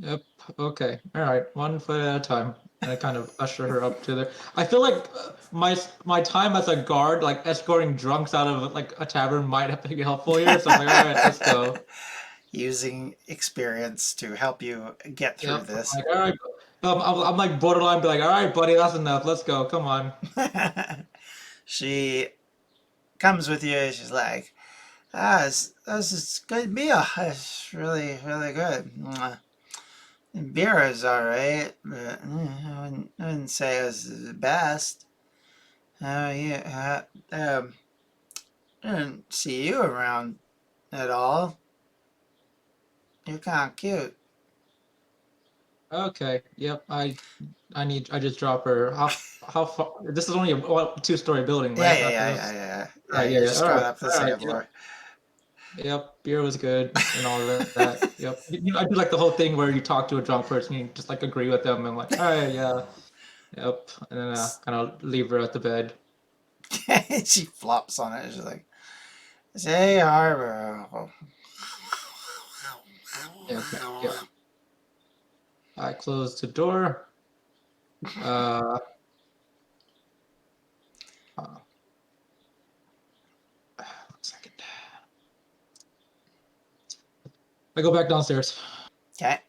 Yep. Okay. All right. One foot at a time. And I kind of usher her up to there. I feel like my time as a guard, like escorting drunks out of like a tavern, might have to be helpful here. So I'm like, all right, let's go. Using experience to help you get through Yep. I'm this. like, all right. I'm like borderline, be like, all right, buddy, that's enough. Let's go. Come on. She comes with you. She's like, this is a good meal. It's really, really good. And beer is all right, but I wouldn't say it was the best. Yeah, I didn't see you around at all. You're kind of cute. Okay. Yep. I just drop her. How far? This is only a two-story building, Yeah, right? yeah, That's yeah, that's yeah, yeah. all Yeah, right. you Yeah. Yeah. just All got right. up to the All right. second Yep. floor. Yep, beer was good and all of that. Yep. I do like the whole thing where you talk to a drunk person, you just like agree with them and like, all right, yeah, yep, and then kind of leave her at the bed. She flops on it. She's like, "Say Harbor." Yeah, okay, yep. I closed the door. Uh, uh, 1 second. I go back downstairs Okay,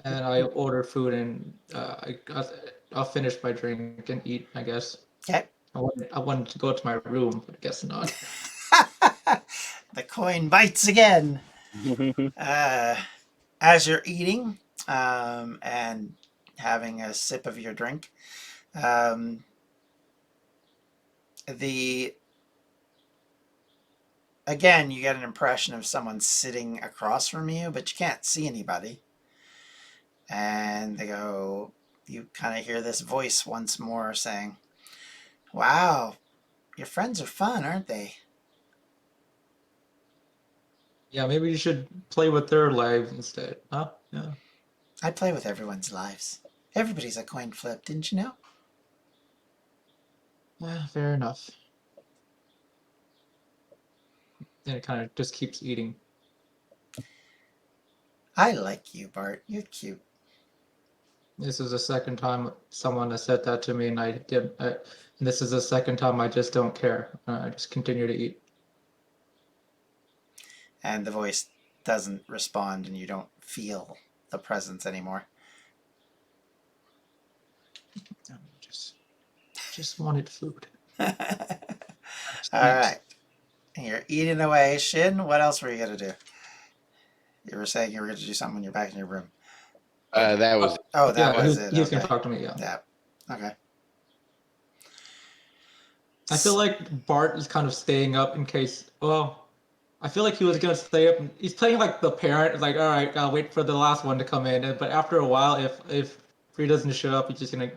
and I order food and I'll finish my drink and eat. I guess okay. I wanted to go to my room, but I guess not. The coin bites again. Uh, as you're eating and having a sip of your drink, um, the again you get an impression of someone sitting across from you, but you can't see anybody. And they go, you kind of hear this voice once more saying, Wow, your friends are fun, aren't they? Yeah, maybe you should play with their lives instead. Huh? Yeah. I'd play with everyone's lives. Everybody's a coin flip, didn't you know? Yeah, fair enough. And it kind of just keeps eating. I like you, Bart. You're cute. This is the second time someone has said that to me, and and this is the second time I just don't care. I just continue to eat. And the voice doesn't respond, and you don't feel the presence anymore. I just wanted food. All Just right. And you're eating away. Shin, what else were you going to do? You were saying you were going to do something when you're back in your room. That was Oh, that Yeah, was it. he was gonna Okay. talk to me. Yeah. Yeah. Okay. I feel like Bart is kind of staying up in case. Well, I feel like he was gonna stay up. He's playing like the parent. Like, all right, I'll wait for the last one to come in. But after a while, if Free doesn't show up, he's just gonna,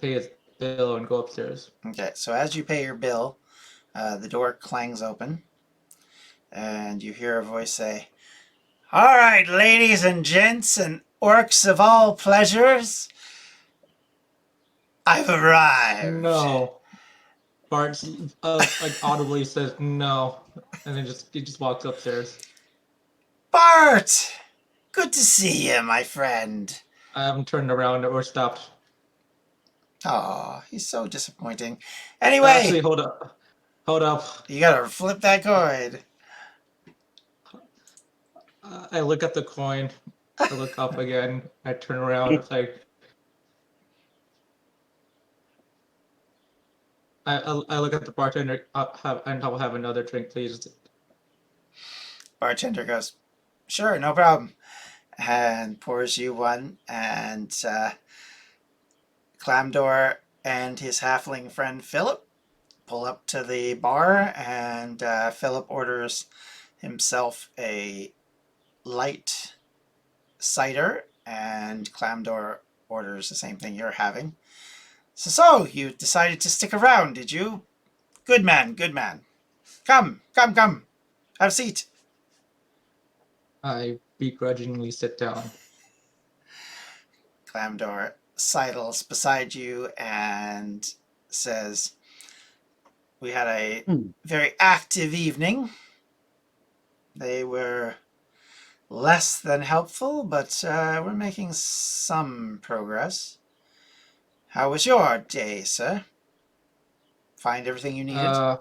pay his bill and go upstairs. Okay. So as you pay your bill, the door clangs open, and you hear a voice say, "All right, ladies and gents and orcs of all pleasures, I've arrived." No, Bart like audibly says no, and then he just walks upstairs. Bart! Good to see you, my friend. I haven't turned around or stopped. Oh, he's so disappointing. Actually, Anyway, hold up. you gotta flip that coin. I look at the coin. I look up again. I turn around. It's like I look at the bartender. I'll have another drink, please. Bartender goes, "Sure, no problem," and pours you one. And Clamdor and his halfling friend Philip pull up to the bar, and Philip orders himself a light cider, and Clamdor orders the same thing you're having. So you decided to stick around, did you? Good man, good man. Come, come, come. Have a seat. I begrudgingly sit down. Clamdor sidles beside you and says, "We had a very active evening. They were less than helpful, but we're making some progress. How was your day, sir? Find everything you needed?"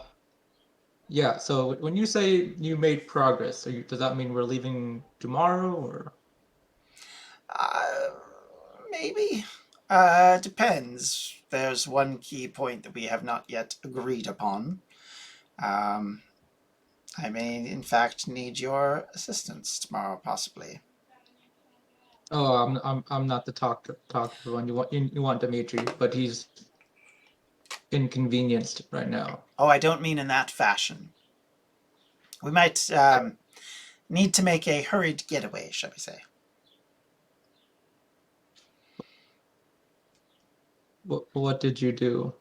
Yeah. So when you say you made progress, does that mean we're leaving tomorrow or? Uh, maybe. Depends. There's one key point that we have not yet agreed upon. Um, I may, in fact, need your assistance tomorrow, possibly. Oh, I'm not the talker one. You want Dimitri, but he's inconvenienced right now. Oh, I don't mean in that fashion. We might need to make a hurried getaway, shall we say. What did you do,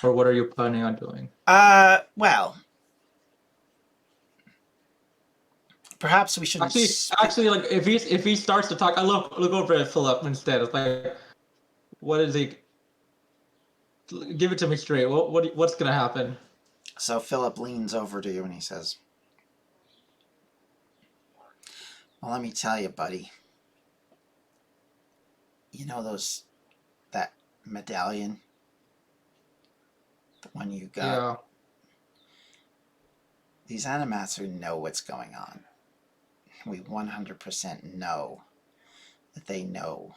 or what are you planning on doing? Well, perhaps we shouldn't Actually, like if he starts to talk, I look over at Philip instead. It's like, what is he? Give it to me straight. What's gonna happen? So Philip leans over to you and he says, "Well, let me tell you, buddy. You know that medallion? The one you got? Yeah. These Annamatsu know what's going on. We 100% know that they know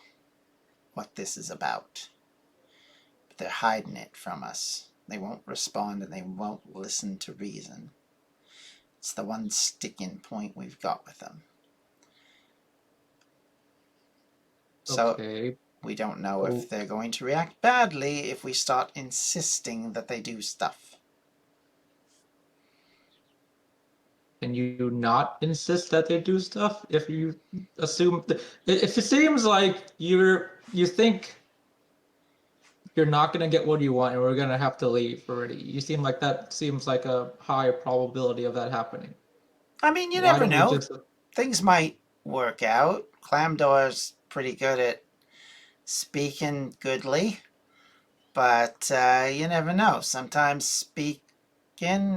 what this is about. But they're hiding it from us. They won't respond and they won't listen to reason. It's the one sticking point we've got with them. So Okay. we don't know if they're going to react badly if we start insisting that they do stuff." Can you not insist that they do stuff if you assume if it seems like you think you're not gonna get what you want, and we're gonna have to leave already. You seem like that seems like a high probability of that happening. I mean, you Why never don't we know. just? Things might work out. Clamdore's pretty good at speaking goodly, but you never know. Sometimes speaking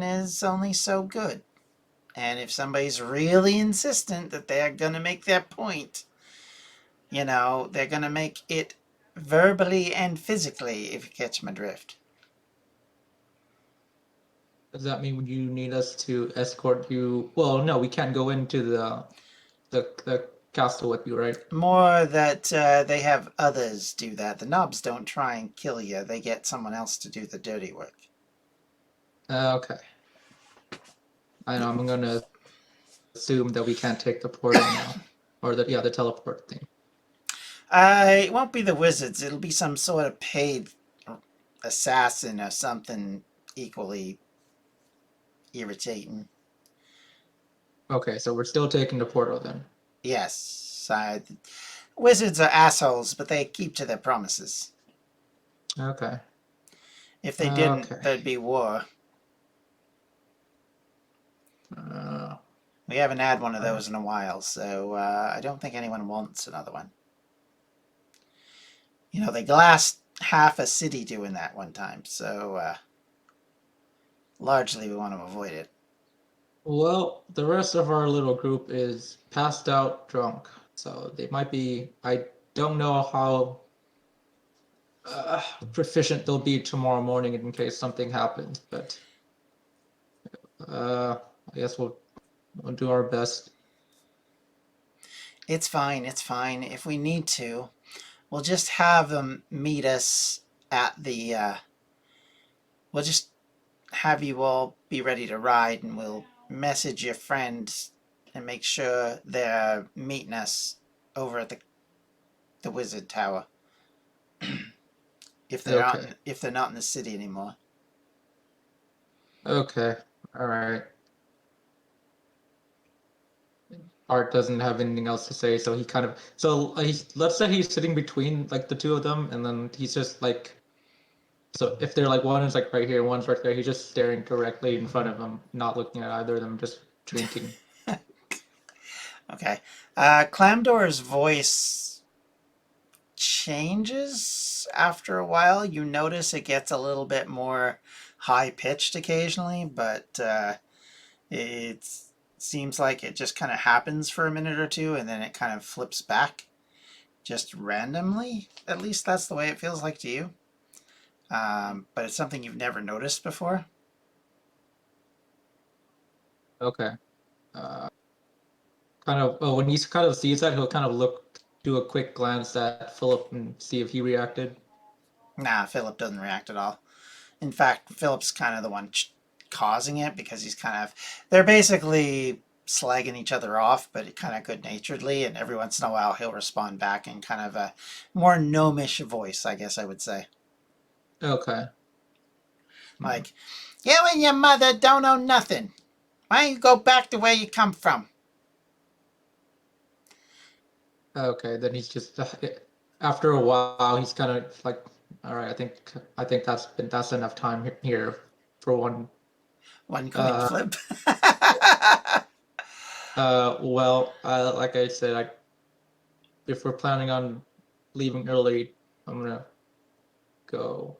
is only so good. And if somebody's really insistent that they're going to make their point, they're going to make it verbally and physically, if you catch my drift. Does that mean you need us to escort you? Well, no, we can't go into the castle with you, right? More that they have others do that. The knobs don't try and kill you. They get someone else to do the dirty work. Okay. I know. I'm gonna assume that we can't take the portal now, or the teleport thing. It won't be the wizards. It'll be some sort of paid assassin or something equally irritating. Okay, so we're still taking the portal then. Yes, wizards are assholes, but they keep to their promises. Okay. If they didn't, Okay. there'd be war. Uh, We haven't had one of those in a while, so I don't think anyone wants another one. They glassed half a city doing that one time, so largely we want to avoid it. well, the rest of our little group is passed out drunk, so they might be. I don't know how proficient they'll be tomorrow morning in case something happens, but I guess we'll do our best. It's fine, it's fine. If we need to, we'll just have them meet us at the. We'll just have you all be ready to ride, and we'll message your friends and make sure they're meeting us over at the Wizard Tower. Okay. If they're not in the city anymore. Okay. All right. Art doesn't have anything else to say, so he kind of let's say he's sitting between like the two of them, and then he's just like, so if they're like one is like right here, one's right there, he's just staring directly in front of him, not looking at either of them, just drinking. Okay. Clamdore's voice changes after a while. You notice it gets a little bit more high pitched occasionally, but it seems like it just kind of happens for a minute or two and then it kind of flips back just randomly. At least that's the way it feels like to you. But it's something you've never noticed before. Okay. Uh, kind of when he kind of sees that, he'll kind of do a quick glance at Philip and see if he reacted. Nah, Philip doesn't react at all. In fact, Philip's kind of the one causing it because he's kind of. They're basically slagging each other off, but kind of good naturedly. And every once in a while, he'll respond back in kind of a more gnomish voice, I guess I would say. Okay. Like, you and your mother don't know nothing. Why don't you go back to where you come from? Okay, then he's just after a while he's kind of like, all right, I think that's enough time here for one. One coin Uh, flip. well, like I said, if we're planning on leaving early, I'm gonna go.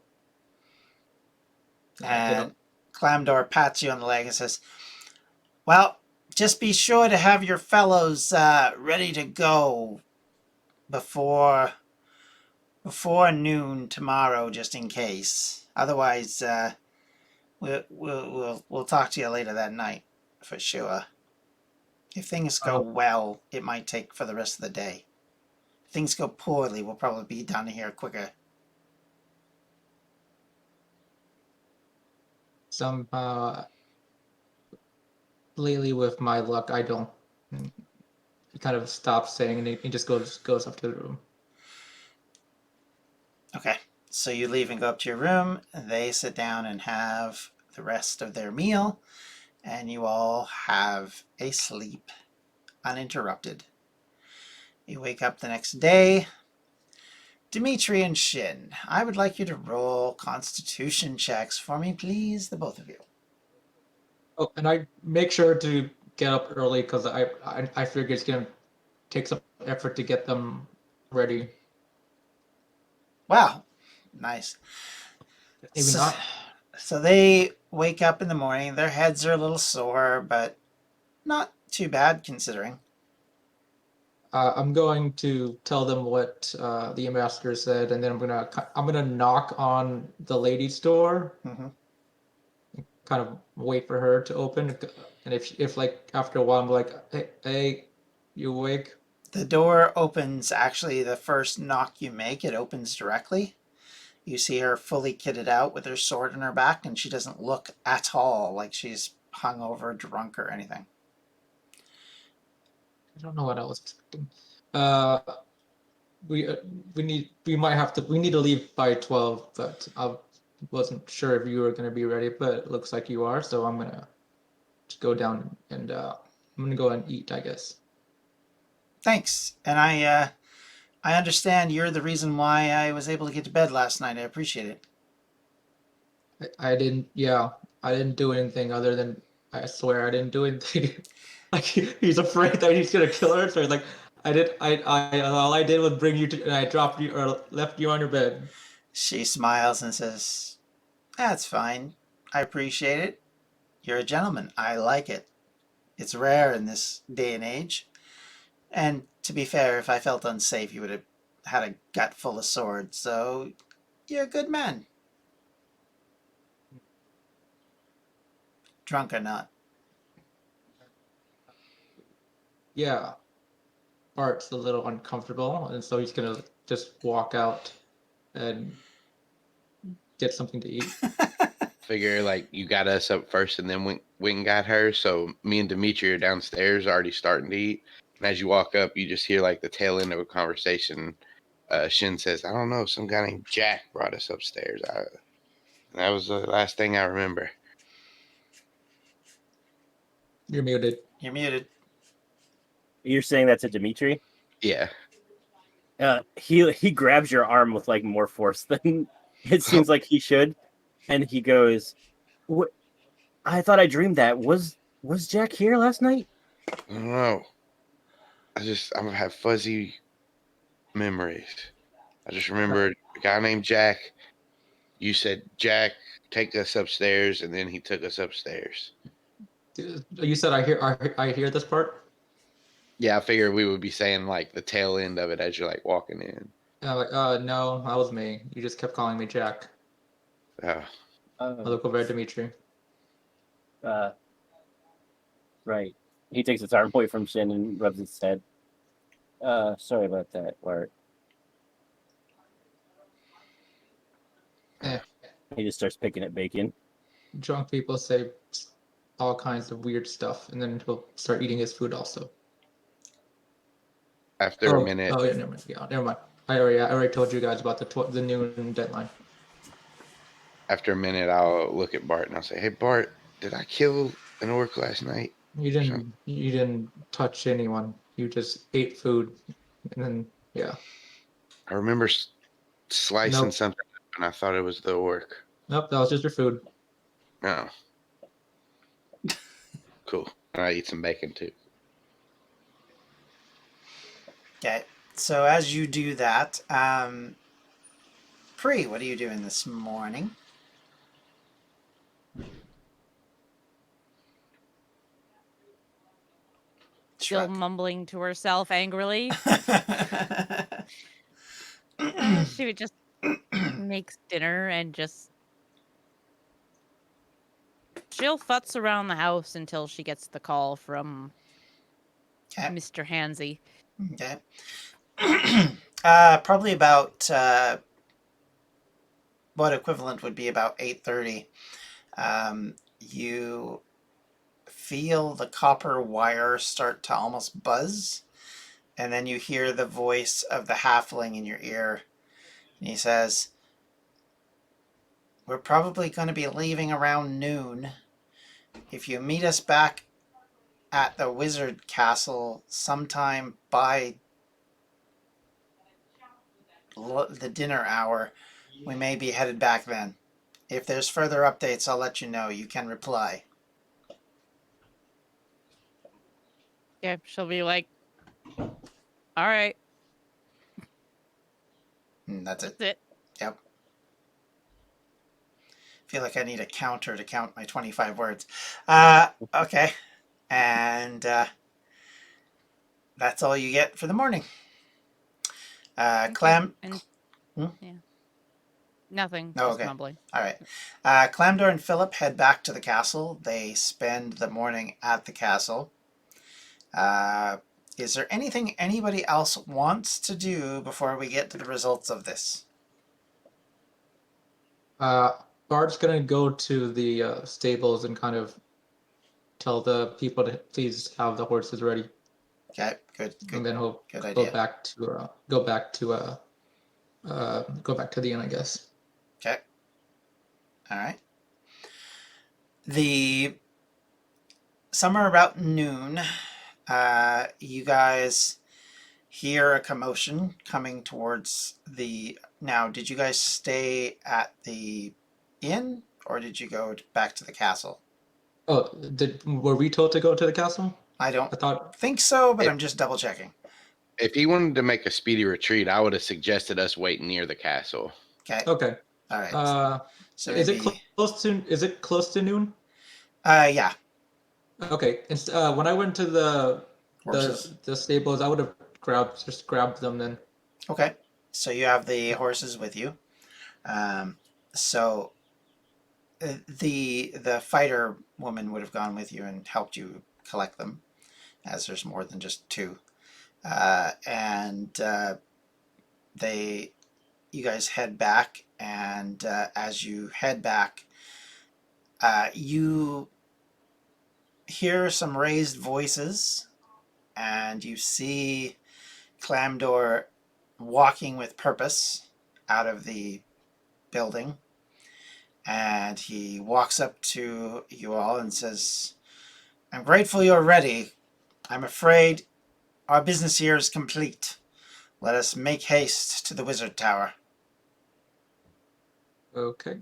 And Clamdor pats you on the leg and says, well, just be sure to have your fellows ready to go before noon tomorrow, just in case. Otherwise, we'll talk to you later that night for sure. If things go well, it might take for the rest of the day. If things go poorly, we'll probably be down here quicker. Somehow, lately with my luck, I don't. He kind of stops saying, and he just goes up to the room. Okay, so you leave and go up to your room. And they sit down and have the rest of their meal, and you all have a sleep uninterrupted. You wake up the next day. Dimitri and Shin, I would like you to roll constitution checks for me, please, the both of you. Oh, and I make sure to get up early because I figure it's gonna take some effort to get them ready. Wow, nice. Maybe So, not. so they wake up in the morning. Their heads are a little sore, but not too bad considering. I'm going to tell them what the ambassador said, and then I'm gonna knock on the lady's door, Mhm. kind of wait for her to open, and if like after a while I'm like, hey, you awake? The door opens, actually, the first knock you make, it opens directly. You see her fully kitted out with her sword in her back, and she doesn't look at all like she's hungover, drunk, or anything. I don't know what I was expecting. Uh, we uh, we need to leave by 12, but I wasn't sure if you were gonna be ready, but it looks like you are, so I'm gonna just go down and I'm gonna go and eat, I guess. Thanks. And I understand you're the reason why I was able to get to bed last night. I appreciate it. I didn't, yeah, I didn't do anything other than, I swear I didn't do anything. Like he's afraid that he's gonna kill her, so he's like, all I did was bring you to, and I dropped you or left you on your bed. She smiles and says, "That's fine. I appreciate it. You're a gentleman. I like it. It's rare in this day and age. And to be fair, if I felt unsafe, you would have had a gut full of swords. So you're a good man, drunk or not." Yeah, Bart's a little uncomfortable, and so he's gonna just walk out and get something to eat. Figure like you got us up first and then went and got her. So me and Dimitri are downstairs already starting to eat. And as you walk up, you just hear like the tail end of a conversation. Shin says, "I don't know, some guy named Jack brought us upstairs." That was the last thing I remember. You're muted. You're muted. You're saying that to Dimitri? Yeah. He grabs your arm with like more force than it seems like he should, and he goes, "What? I thought I dreamed that. Was Jack here last night?" I don't know. I have fuzzy memories. I just remember a guy named Jack. You said, "Jack, take us upstairs," and then he took us upstairs. You said I hear this part. Yeah, I figured we would be saying like the tail end of it as you're like walking in. Like, no, that was me. You just kept calling me Jack. Oh, I look over at Dimitri. Uh, right. He takes his arm away from Shin and rubs his head. Sorry about that, Bart. Eh, He just starts picking at bacon. drunk people say all kinds of weird stuff, and then he'll start eating his food also. after a minute, Oh yeah, never mind. Yeah, never mind. I already told you guys about the noon deadline. I'll look at Bart and I'll say, "Hey, Bart, did I kill an orc last night?" You didn't touch anyone. You just ate food, and then yeah. I remember slicing Nope, something up and I thought it was the orc. nope. That was just your food. No, cool. And I eat some bacon too. Okay. So as you do that, Pree, what are you doing this morning? Still Shrug. mumbling to herself angrily. She would just makes dinner and just she'll futz around the house until she gets the call from Okay. Mr. Hansy. Okay. Probably about what equivalent would be about 8:30. You feel the copper wire start to almost buzz, and then you hear the voice of the halfling in your ear. And he says, "We're probably going to be leaving around noon. If you meet us back at the wizard castle sometime by the dinner hour. We may be headed back then. If there's further updates, I'll let you know. You can reply. Yeah, she'll be like, all right, And that's it. that's it. Yep. Feel like I need a counter to count my 25 words. Okay. And that's all you get for the morning. Okay, Clam. And Hmm? yeah, nothing. Oh, Just okay. mumbling. All right. Clamdor and Philip head back to the castle. They spend the morning at the castle. Uh, is there anything anybody else wants to do before we get to the results of this? Bart's gonna go to the stables and kind of tell the people to please have the horses ready, Okay, good, and good, then he'll good go idea. back to go back to the inn, I guess. Okay. All right. The somewhere about noon, you guys hear a commotion coming towards the. Now, did you guys stay at the inn or did you go back to the castle? Oh, were we told to go to the castle? I don't I thought. think so, but If, I'm just double checking. if he wanted to make a speedy retreat, I would have suggested us waiting near the castle. Okay. Okay. All right. Uh, So is it maybe. close to noon? Yeah. Okay. It's, when I went to Horses. the stables, I would have grabbed them then. Okay. So you have the horses with you. So the fighter woman would have gone with you and helped you collect them, as there's more than just two. And they, you guys head back, and as you head back, you hear some raised voices, and you see Clamdor walking with purpose out of the building, and he walks up to you all and says, "I'm grateful you're ready. I'm afraid our business here is complete. Let us make haste to the wizard tower." Okay.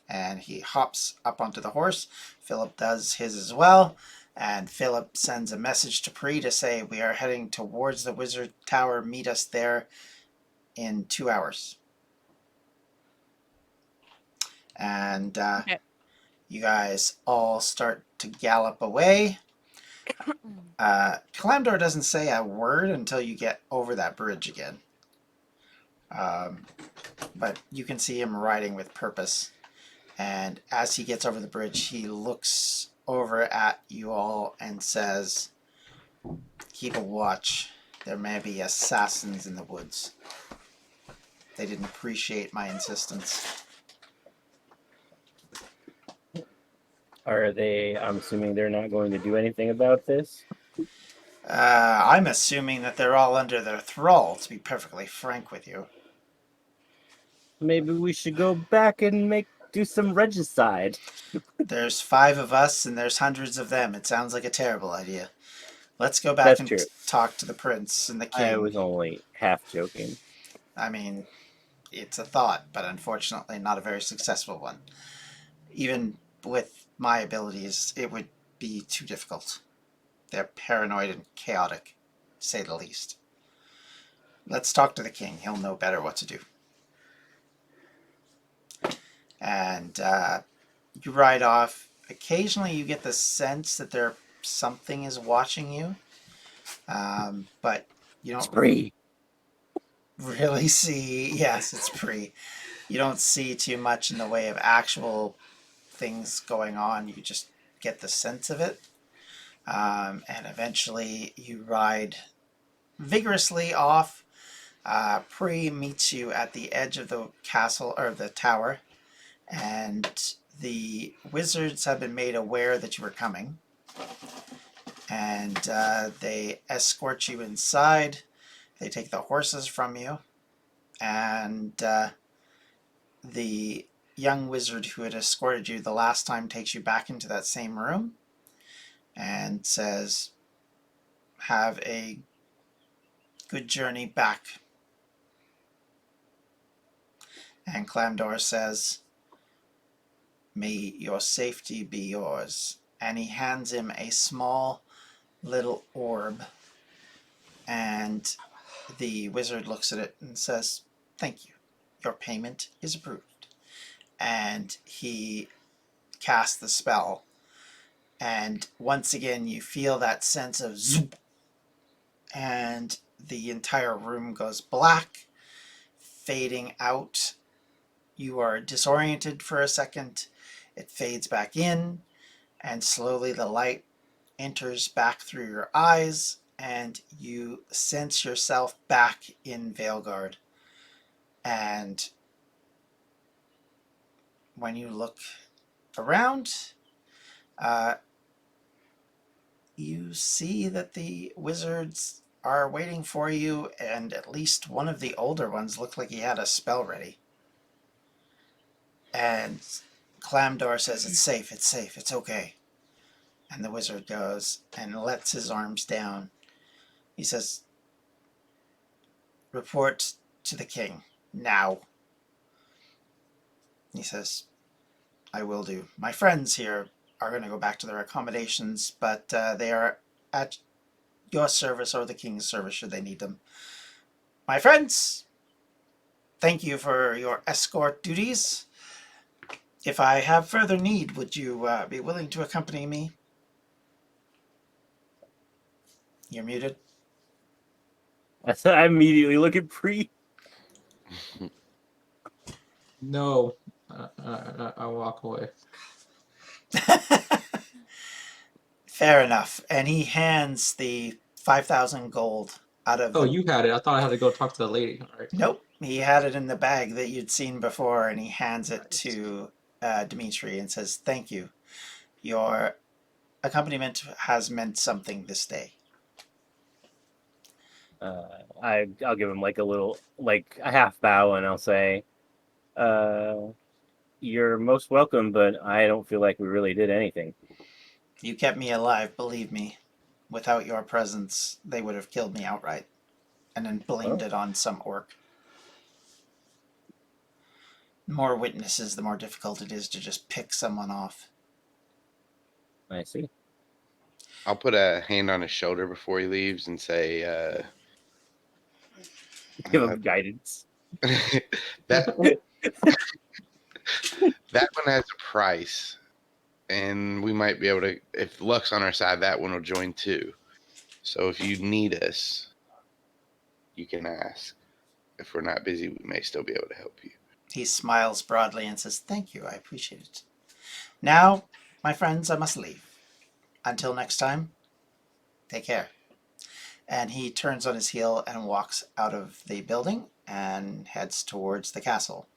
And he hops up onto the horse. Philip does his as well. And Philip sends a message to Pree to say, "We are heading towards the wizard tower. Meet us there in 2 hours." And Okay. you guys all start to gallop away. Calamdor doesn't say a word until you get over that bridge again. But you can see him riding with purpose. And as he gets over the bridge, he looks over at you all and says, "Keep a watch. There may be assassins in the woods." They didn't appreciate my insistence. Are they? I'm assuming they're not going to do anything about this. I'm assuming that they're all under their thrall, to be perfectly frank with you. Maybe we should go back and do some regicide. There's 5 of us and there's hundreds of them. It sounds like a terrible idea. Let's go back That's and true. talk to the prince and the I king. was only half joking. I mean, it's a thought, but unfortunately not a very successful one. Even with my abilities, it would be too difficult. They're paranoid and chaotic, to say the least. Let's talk to the king. He'll know better what to do. And you ride off. Occasionally you get the sense that something is watching you, but you don't Spree. really see. Yes, it's Pree. You don't see too much in the way of actual things going on. You just get the sense of it. And eventually you ride vigorously off. Pree meets you at the edge of the castle or the tower, and the wizards have been made aware that you are coming, and they escort you inside. They take the horses from you, and the young wizard who had escorted you the last time takes you back into that same room and says, "Have a good journey back." And Clamdor says, "May your safety be yours." And he hands him a small little orb. And the wizard looks at it and says, "Thank you. Your payment is approved." And he casts the spell. And once again, you feel that sense of zoop. And the entire room goes black, fading out. You are disoriented for a second. It fades back in, and slowly the light enters back through your eyes, and you sense yourself back in Veilguard. And when you look around, you see that the wizards are waiting for you, and at least one of the older ones looked like he had a spell ready. And Clamdor says, "It's safe, it's safe, it's okay." And the wizard goes and lets his arms down. He says, "Report to the king, now." He says, "I will do. My friends here are going to go back to their accommodations, but they are at your service or the king's service should they need them. My friends, thank you for your escort duties. If I have further need, would you be willing to accompany me?" You're muted. I immediately look at Pree. No, I walk away. Fair enough. And he hands the 5,000 gold out of Oh, the... you had it. I thought I had to go talk to the lady. All right. Nope. He had it in the bag that you'd seen before, and he hands it Right. to Dimetri and says, "Thank you. Your accompaniment has meant something this day." I'll give him like a little, like a half bow, and I'll say, "You're most welcome, but I don't feel like we really did anything." You kept me alive, believe me. Without your presence, they would have killed me outright and then blamed Oh. it on some orc. The more witnesses, the more difficult it is to just pick someone off. I see. I'll put a hand on his shoulder before he leaves and say, Give him guidance. that that one has a price, and we might be able to. If luck's on our side, that one will join too. So if you need us, you can ask. If we're not busy, we may still be able to help you. He smiles broadly and says, "Thank you, I appreciate it. Now, my friends, I must leave. Until next time, take care." And he turns on his heel and walks out of the building and heads towards the castle.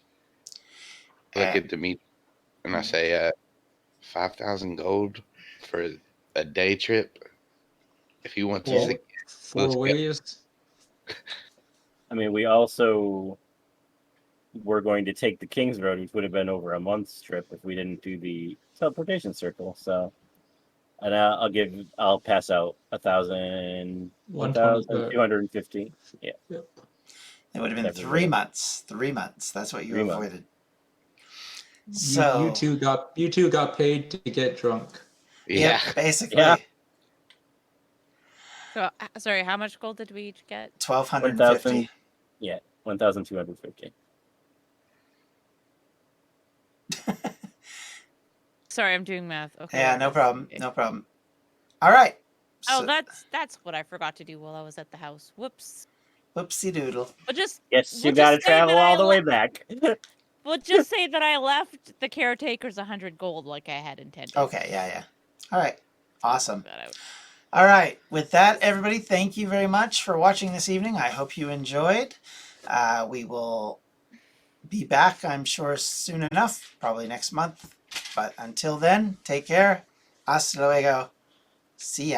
I look And at Dimitri and I say, 5,000 gold for a day trip. If you want to, Yeah. Four let's go. ways. I mean, we also were going to take the King's Road, which would have been over a month's trip if we didn't do the teleportation circle. So, and I'll pass out 120. 1,250. Yeah, Yep. it would have been whatever. 3 months. 3 months. That's what you 3 months. avoided. You So, two got paid to get drunk. Yeah. yep, basically, Yeah. So, sorry, how much gold did we each get? 1,250. Yeah, 1,250. Sorry, I'm doing math. Okay. Yeah, there no it is. problem. Okay. No problem. All right. Oh, So, that's what I forgot to do while I was at the house. Whoops. whoopsie doodle. But just Yes, we'll you got to just say travel that all the way back. we'll just say that I left the caretakers 100 gold like I had intended. Okay, yeah. All right. Awesome. That out. All right. With that, everybody, thank you very much for watching this evening. I hope you enjoyed. We will be back, I'm sure, soon enough, probably next month. But until then, take care. Hasta luego. See ya.